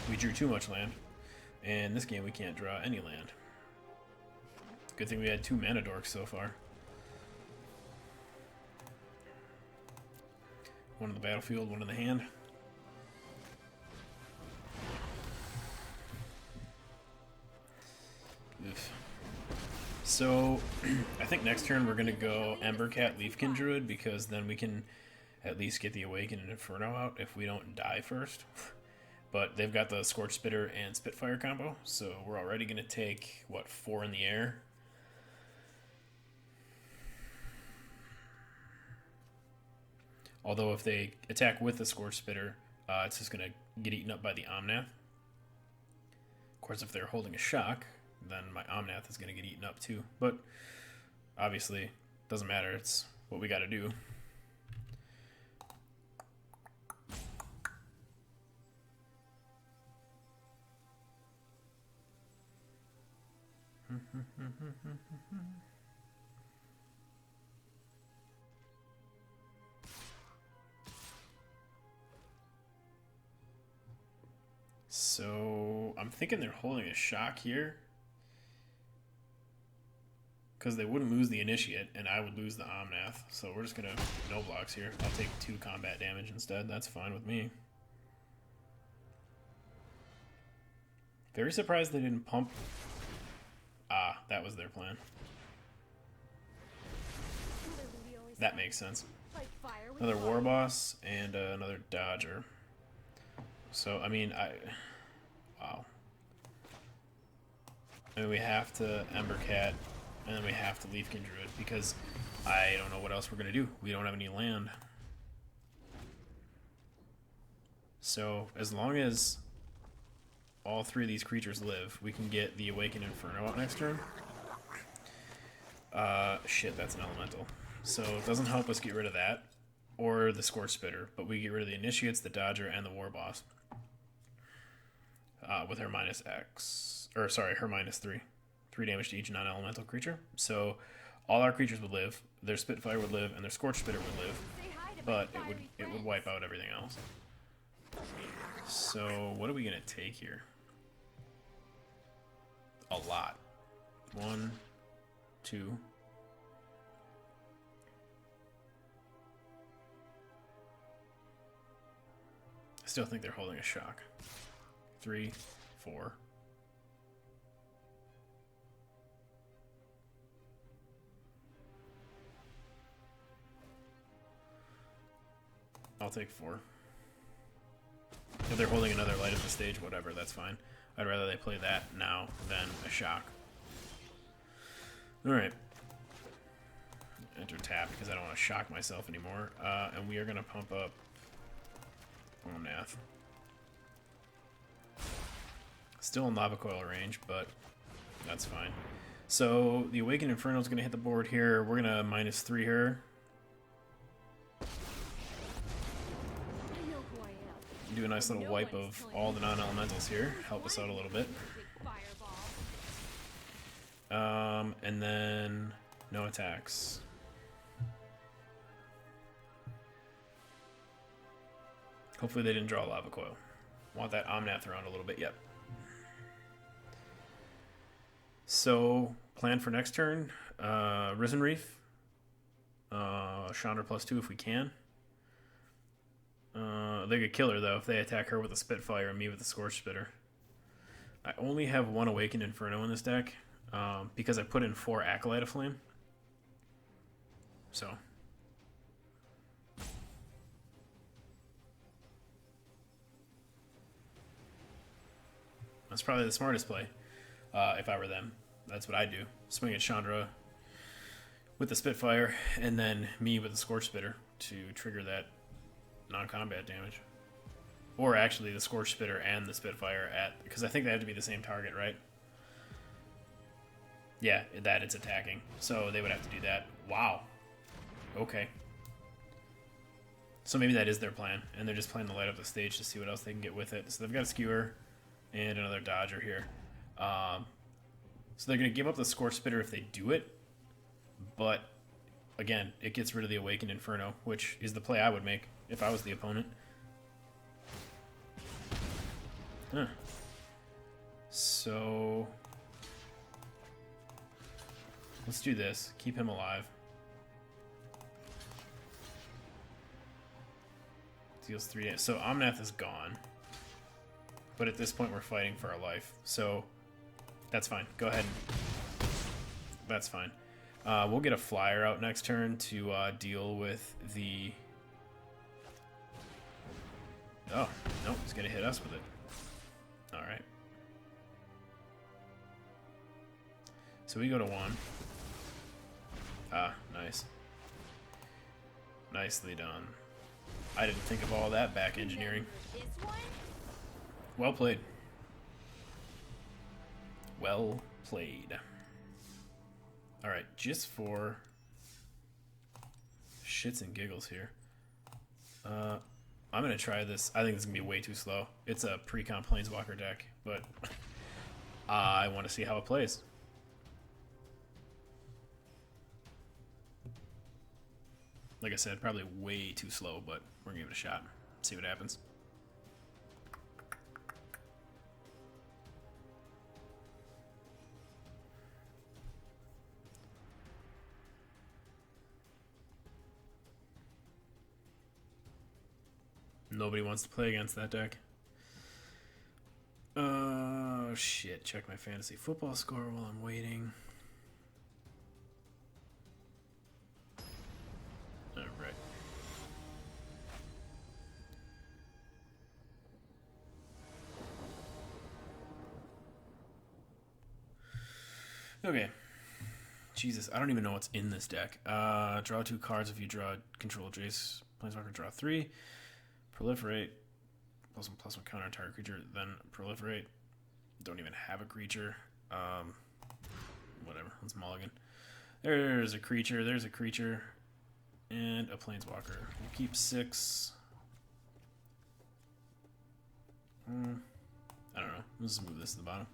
we drew too much land. And this game we can't draw any land. Good thing we had 2 mana dorks so far. One in the battlefield, one in the hand. Oof. So, I think next turn we're going to go Embercat Leafkin Druid, because then we can at least get the Awaken and Inferno out if we don't die first. But they've got the Scorch Spitter and Spitfire combo, so we're already going to take, what, 4 in the air? Although if they attack with the Scorch Spitter, it's just going to get eaten up by the Omnath. Of course, if they're holding a shock, then my Omnath is going to get eaten up too. But obviously, doesn't matter. It's what we got to do. So I'm thinking they're holding a shock here, because they wouldn't lose the Initiate and I would lose the Omnath. So we're just gonna no blocks here. I'll take 2 combat damage instead. That's fine with me. Very surprised they didn't pump. Ah, that was their plan. That makes sense. Another War Boss and another Dodger. So, I mean, wow. I mean, we have to Embercat, and then we have to Leafkin Druid, because I don't know what else we're going to do. We don't have any land. So, as long as all 3 of these creatures live, we can get the Awakened Inferno out next turn. Shit, that's an elemental. So it doesn't help us get rid of that, or the Scorch Spitter, but we get rid of the Initiates, the Dodger, and the War Boss. With her minus X, or sorry, her minus 3. 3 damage to each non-elemental creature. So all our creatures would live, their Spitfire would live, and their Scorch Spitter would live, but it would wipe out everything else. So what are we gonna take here? a lot. 1, 2. I still think they're holding a shock. 3, 4. I'll take 4. If they're holding another light at the stage, whatever, that's fine. I'd rather they play that now than a shock. Alright. Enter tap because I don't want to shock myself anymore. And we are going to pump up Omnath. Still in Lava Coil range, but that's fine. So the Awakened Inferno is going to hit the board here. We're going to -3 her. Do a nice little wipe of all the non-elementals here. Help us out a little bit. And then no attacks. Hopefully they didn't draw a Lava Coil. Want that Omnath around a little bit yet. So, plan for next turn. Risen Reef. Chandra +2 if we can. They could kill her though if they attack her with a Spitfire and me with a Scorch Spitter. I only have 1 Awakened Inferno in this deck because I put in 4 Acolyte of Flame. So. That's probably the smartest play if I were them. That's what I do. Swing at Chandra with the Spitfire and then me with the Scorch Spitter to trigger that non-combat damage. Or actually the Scorch Spitter and the Spitfire at... Because I think they have to be the same target, right? Yeah, that it's attacking. So they would have to do that. Wow. Okay. So maybe that is their plan. And they're just playing to light up the stage to see what else they can get with it. So they've got a Skewer and another Dodger here. So they're going to give up the Scorch Spitter if they do it. But, again, it gets rid of the Awakened Inferno, which is the play I would make if I was the opponent. Huh. So let's do this. Keep him alive. Deals 3 damage. So Omnath is gone. But at this point we're fighting for our life. So that's fine. Go ahead. That's fine. We'll get a flyer out next turn to deal with the... Oh, no, he's going to hit us with it. Alright. So we go to 1. Ah, nice. Nicely done. I didn't think of all that back engineering. Well played. Well played. Alright, just for shits and giggles here. I'm going to try this. I think this is going to be way too slow. It's a pre-comp Planeswalker deck, but I want to see how it plays. Like I said, probably way too slow, but we're going to give it a shot. See what happens. Nobody wants to play against that deck. Oh, shit. Check my fantasy football score while I'm waiting. Alright. Okay. Jesus, I don't even know what's in this deck. Draw 2 cards if you draw control Jace. Planeswalker, draw 3. Proliferate. +1/+1 counter entire creature, then proliferate. Don't even have a creature. Whatever. Let's mulligan. There's a creature. There's a creature. And a planeswalker. We'll keep 6. I don't know. Let's just move this to the bottom.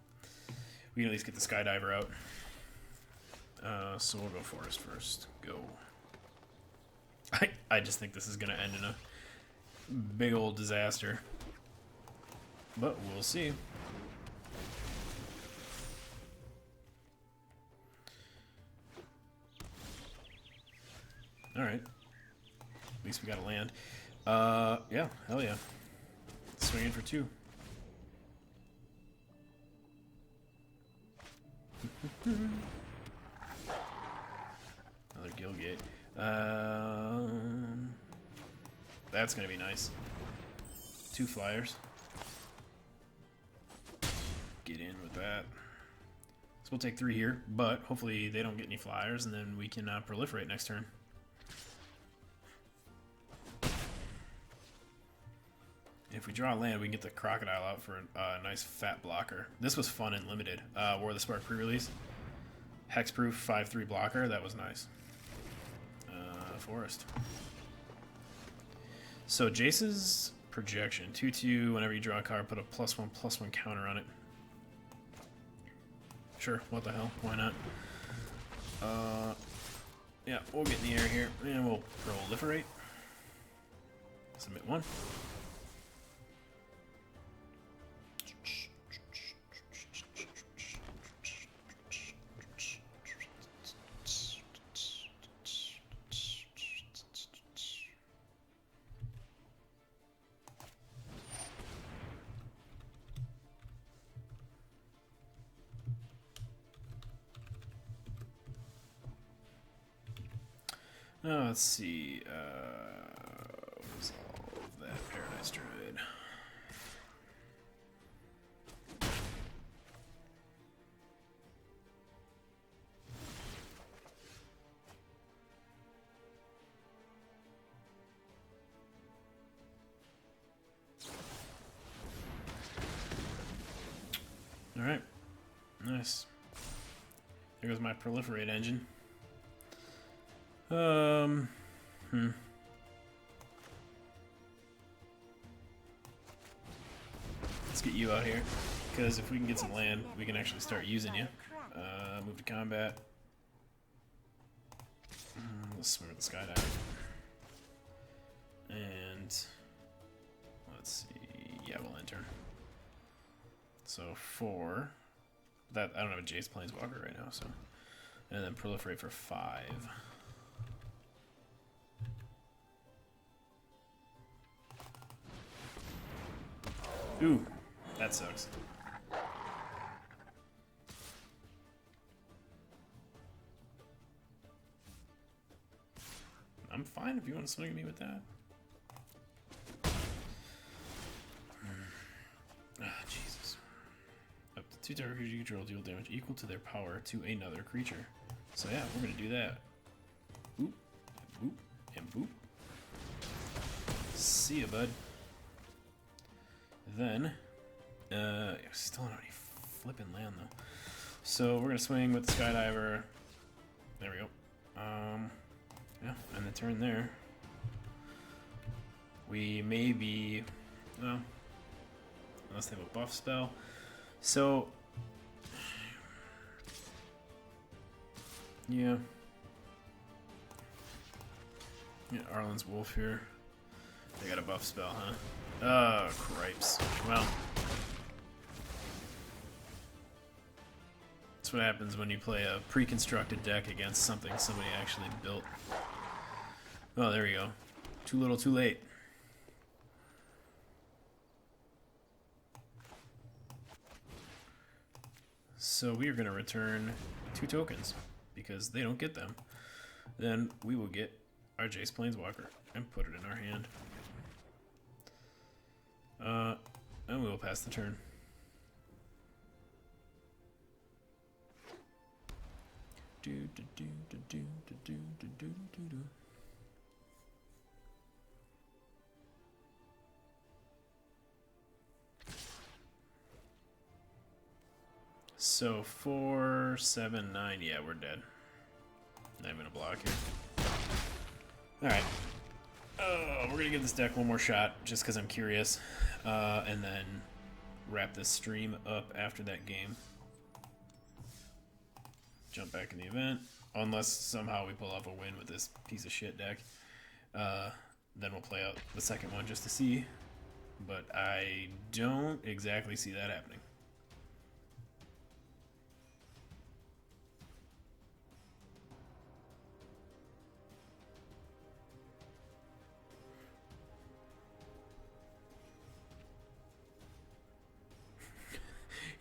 We can at least get the Skydiver out. So we'll go Forest first. Go. I just think this is going to end in a big old disaster. But we'll see. Alright. At least we got a land. Yeah, hell yeah. Swinging for 2. Another Gilgate. That's gonna be nice. 2 flyers. Get in with that. So we'll take 3 here, but hopefully they don't get any flyers, and then we can proliferate next turn. If we draw land, we can get the Crocodile out for a nice fat blocker. This was fun and limited. War of the Spark pre-release. Hexproof 5/3 blocker, that was nice. Forest. So Jace's projection, 2/2, whenever you draw a card, put a +1/+1 counter on it. Sure, what the hell, why not? Yeah, we'll get in the air here, and we'll proliferate. Submit 1. Let's see. Resolve that Paradise Druid. All right, nice. There goes my proliferate engine. Let's get you out here, because if we can get some land, we can actually start using you. Move to combat. Let's swim with the Skydive. And let's see. Yeah, we'll enter. So 4. That I don't have a Jace Planeswalker right now, so and then proliferate for 5. Ooh, that sucks. I'm fine if you want to swing at me with that. Jesus. Up to 2 target creatures you control deal damage equal to their power to another creature. So yeah, we're gonna do that. Boop, and boop, and boop. See ya, bud. Then, still don't have any flipping land though. So we're gonna swing with the Skydiver. There we go. Yeah, and the turn there. We may be, well, unless they have a buff spell. So, yeah. Yeah, Arlen's Wolf here. They got a buff spell, huh? Oh, cripes. Well, that's what happens when you play a pre-constructed deck against something somebody actually built. Oh, there we go. Too little, too late. So we are going to return 2 tokens, because they don't get them. Then we will get our Jace Planeswalker and put it in our hand. And we will pass the turn. Do do do do do do do do do do. So 4, 7, 9. Yeah, we're dead. Not even a block here. All right. We're gonna give this deck one more shot, just because I'm curious, and then wrap this stream up after that game. Jump back in the event, unless somehow we pull off a win with this piece of shit deck. Then we'll play out the second one just to see, but I don't exactly see that happening.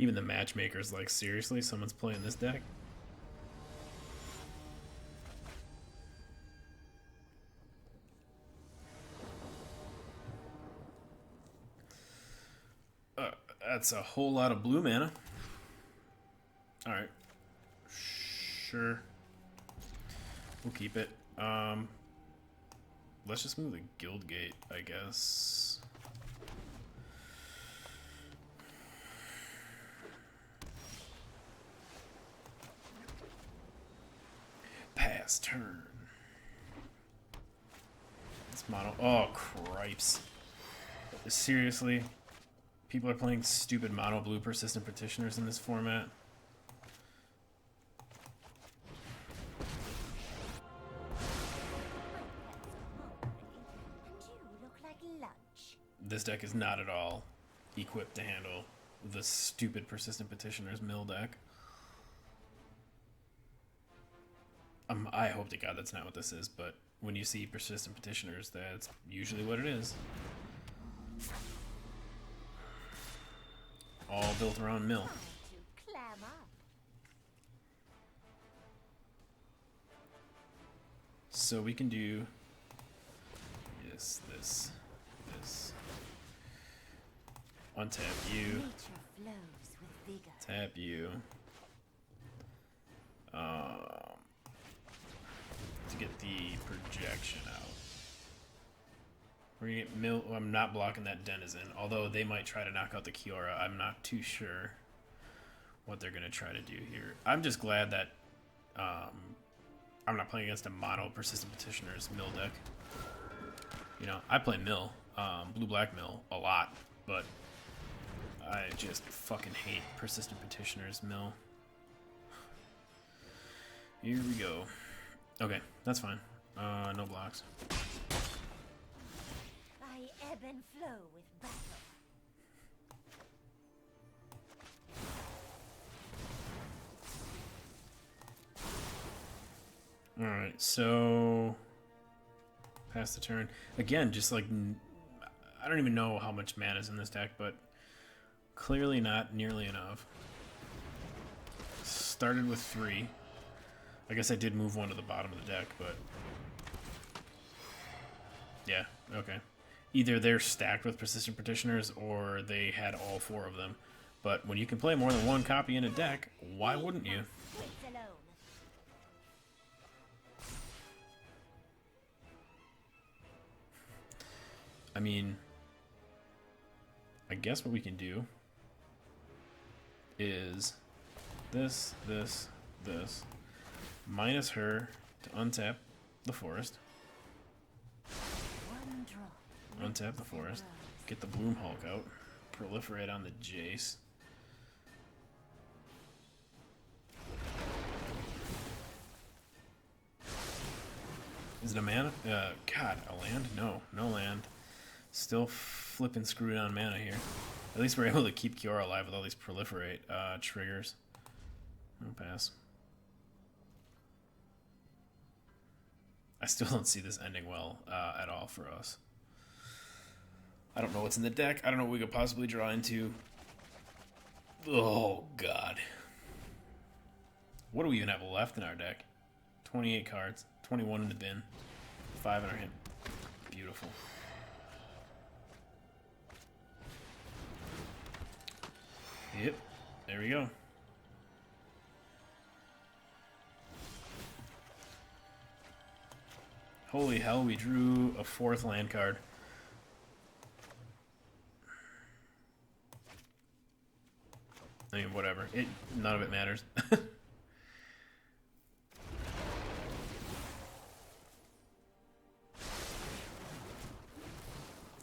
Even the matchmaker's like, seriously, someone's playing this deck? That's a whole lot of blue mana. Alright. Sure. We'll keep it. Let's just move the Guild Gate, I guess. Pass turn. It's mono. Oh, cripes. Seriously? People are playing stupid mono blue persistent petitioners in this format. This deck is not at all equipped to handle the stupid persistent petitioners mill deck. I hope to God that's not what this is, but when you see persistent petitioners, that's usually what it is. All built around mill. So we can do this. Untap you. Tap you. To get the projection out. We're gonna get mill. Oh, I'm not blocking that Denizen, although they might try to knock out the Kiora. I'm not too sure what they're gonna try to do here. I'm just glad that I'm not playing against a mono persistent petitioners mill deck. You know, I play mill, blue-black mill a lot, but I just fucking hate persistent petitioners mill. Here we go. Okay, that's fine. No blocks. I ebb and flow with battle. Alright, so pass the turn. Again, just like, I don't even know how much mana is in this deck, but clearly not nearly enough. Started with 3. I guess I did move one to the bottom of the deck, but yeah, okay. Either they're stacked with persistent petitioners or they had all 4 of them. But when you can play more than one copy in a deck, why wouldn't you? I mean, I guess what we can do is this, minus her to untap the forest. Untap the forest. Get the Bloom Hulk out. Proliferate on the Jace. Is it a mana? God, a land? No, no land. Still flipping screwed on mana here. At least we're able to keep Kiora alive with all these proliferate triggers. I'll pass. I still don't see this ending well at all for us. I don't know what's in the deck. I don't know what we could possibly draw into. Oh, God. What do we even have left in our deck? 28 cards. 21 in the bin. 5 in our hand. Beautiful. Yep. There we go. Holy hell, we drew a 4th land card. I mean, whatever. None of it matters.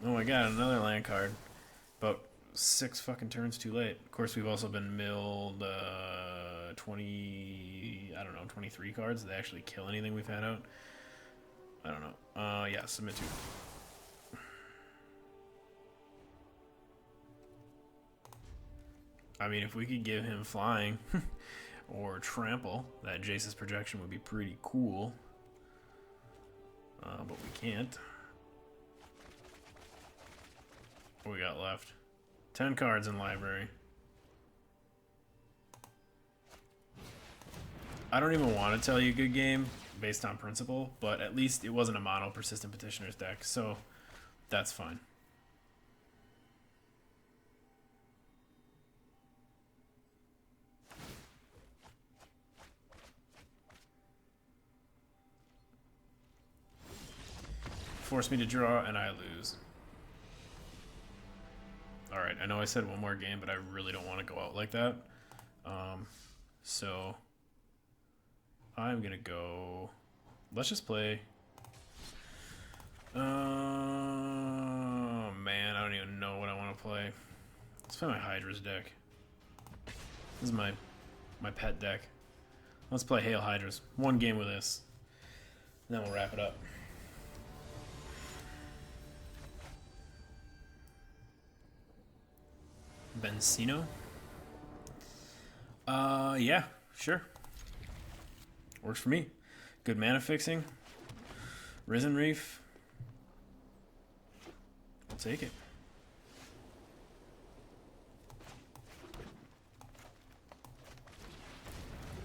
Oh my god, another land card. About 6 fucking turns too late. Of course, we've also been milled 20... I don't know, 23 cards. Did they actually kill anything we've had out? I don't know. Yeah, submit to. I mean, if we could give him flying or trample, that Jace's projection would be pretty cool. But we can't. What we got left? 10 cards in library. I don't even want to tell you a good game based on principle, but at least it wasn't a mono Persistent Petitioners deck, so that's fine. Force me to draw, and I lose. Alright, I know I said one more game, but I really don't want to go out like that. So I'm going to go... Let's just play... man, I don't even know what I want to play. Let's play my Hydra's deck. This is my pet deck. Let's play Hail Hydras. One game with this. And then we'll wrap it up. Bensino? Yeah, sure. Works for me. Good mana fixing. Risen Reef. I'll take it.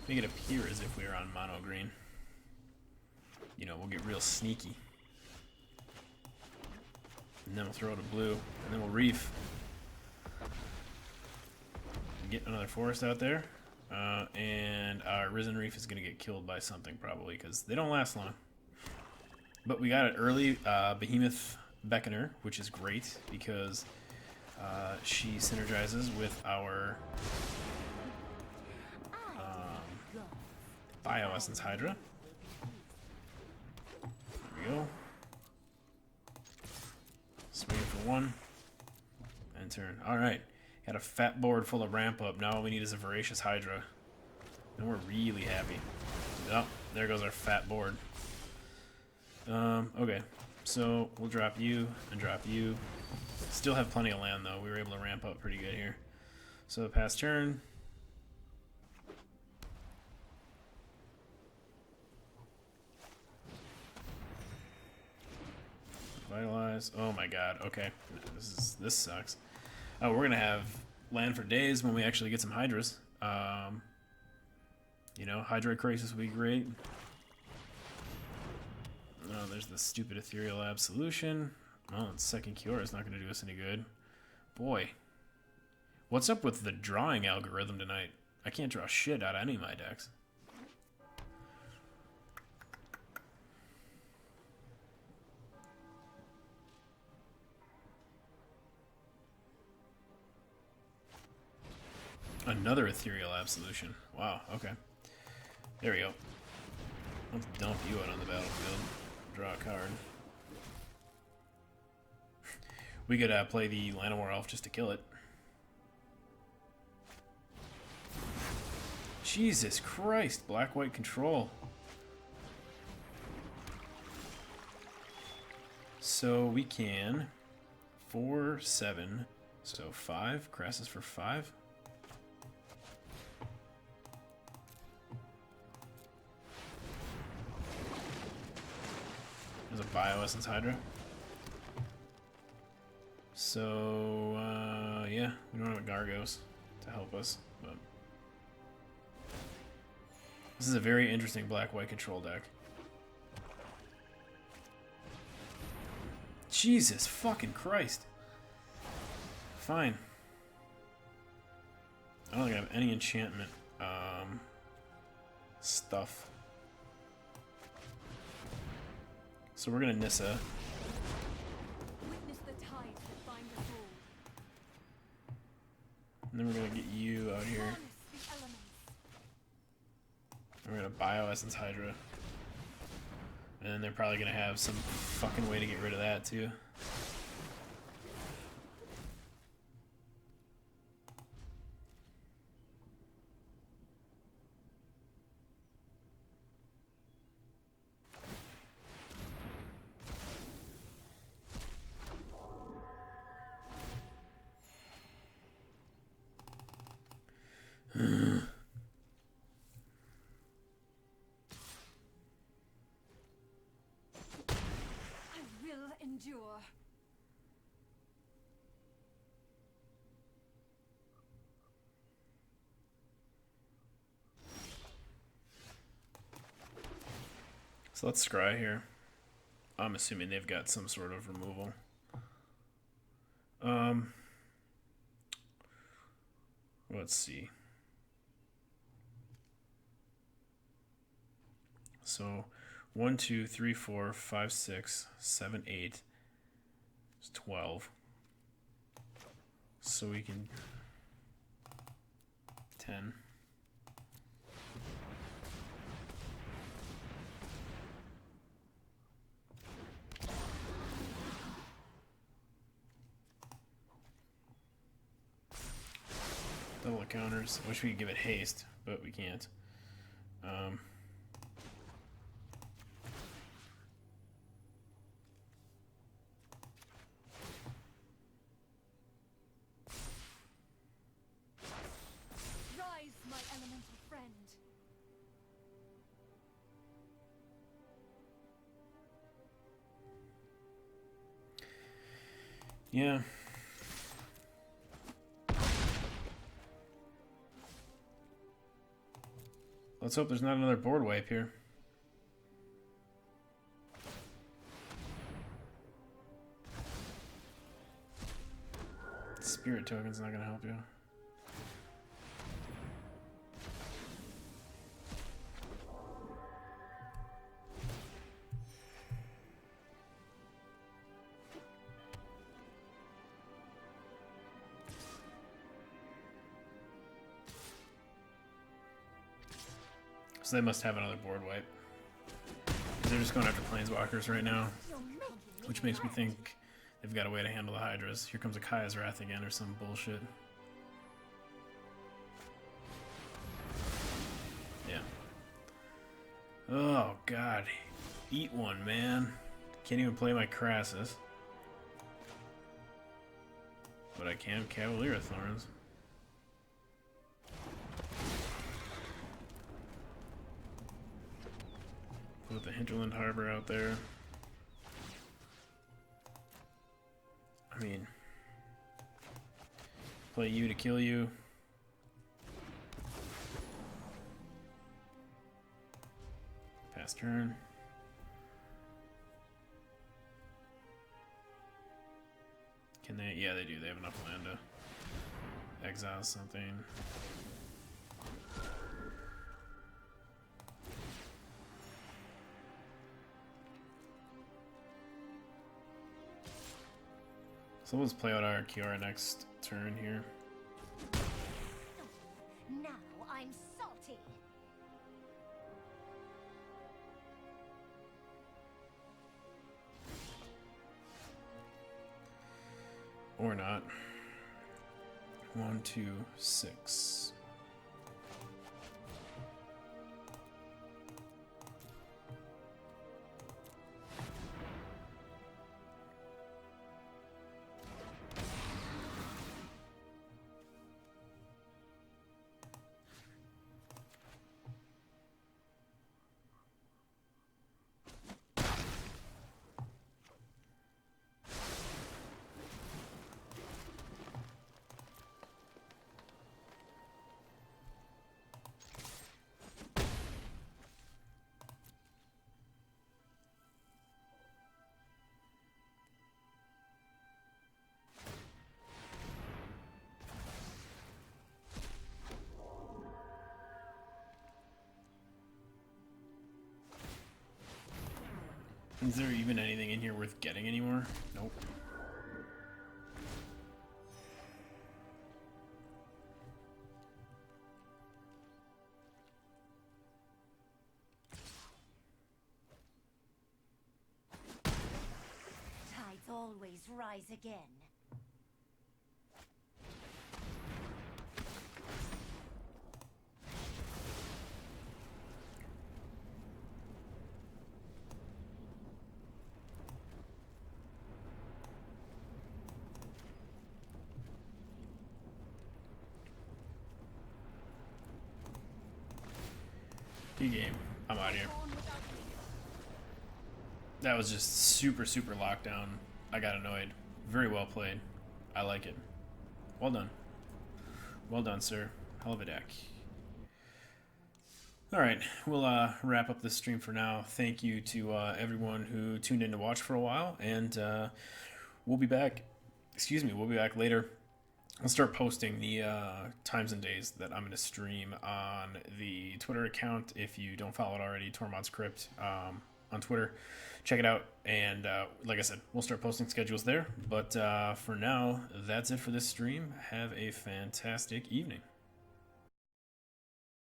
Make it appear as if we were on mono green. You know, we'll get real sneaky. And then we'll throw out a blue. And then we'll reef. Get another forest out there. And our Risen Reef is going to get killed by something probably because they don't last long. But we got it early. Behemoth Beckoner, which is great because she synergizes with our Bioessence Hydra. There we go. Swing for one. And turn. Alright. Got a fat board full of ramp up. Now all we need is a Voracious Hydra. And we're really happy. Oh, there goes our fat board. Okay. So we'll drop you and drop you. Still have plenty of land though. We were able to ramp up pretty good here. So pass turn. Vitalize. Oh my god. Okay. This sucks. Oh, we're gonna have land for days when we actually get some Hydras. You know, Hydroid Crisis would be great. Oh, there's the stupid Ethereal Absolution. Oh, and second Cure is not gonna do us any good. Boy. What's up with the drawing algorithm tonight? I can't draw shit out of any of my decks. Another Ethereal Absolution. Wow, okay. There we go. Let's dump you out on the battlefield. Draw a card. We could play the Llanowar Elf just to kill it. Jesus Christ, black-white control. So we can 4, 7, so 5. Crassus for 5. There's a Bioessence Hydra. So, yeah, we don't have a Gargos to help us, but this is a very interesting black-white control deck. Jesus fucking Christ. Fine. I don't think I have any enchantment stuff. So we're gonna Nissa. Witness the tides that bind us all. And then we're gonna get you out here. Harness the elements. We're gonna Bioessence Hydra. And then they're probably gonna have some fucking way to get rid of that too. I will endure. So let's scry here. I'm assuming they've got some sort of removal. Let's see. So 1, 2, 3, 4, 5, 6, 7, 8. It's 12. So we can 10. Double counters. I wish we could give it haste, but we can't. Rise, my elemental friend. Yeah. Let's hope there's not another board wipe here. Spirit token's not gonna help you. So they must have another board wipe. 'Cause they're just going after planeswalkers right now, which makes me think they've got a way to handle the Hydras. Here comes a Kaya's Wrath again or some bullshit. Yeah. Oh god. Eat one, man. Can't even play my Crassus. But I can Cavalier Thorns. Put the Hinterland Harbor out there. I mean, play you to kill you. Pass turn. Can they? Yeah, they do. They have enough land to exile something. So let's play out our Kiora next turn here. Now I'm salty. Or not. 1, 2, 6. Is there even anything in here worth getting anymore? Nope. Tides always rise again. Good game. I'm out of here. That was just super lockdown. I got annoyed. Very well played. I like it. Well done. Well done, sir. Hell of a deck. All right, we'll wrap up this stream for now. Thank you to everyone who tuned in to watch for a while, and we'll be back. We'll be back later. I'll start posting the times and days that I'm going to stream on the Twitter account. If you don't follow it already, Tormod's Crypt on Twitter. Check it out. And like I said, we'll start posting schedules there. But for now, that's it for this stream. Have a fantastic evening.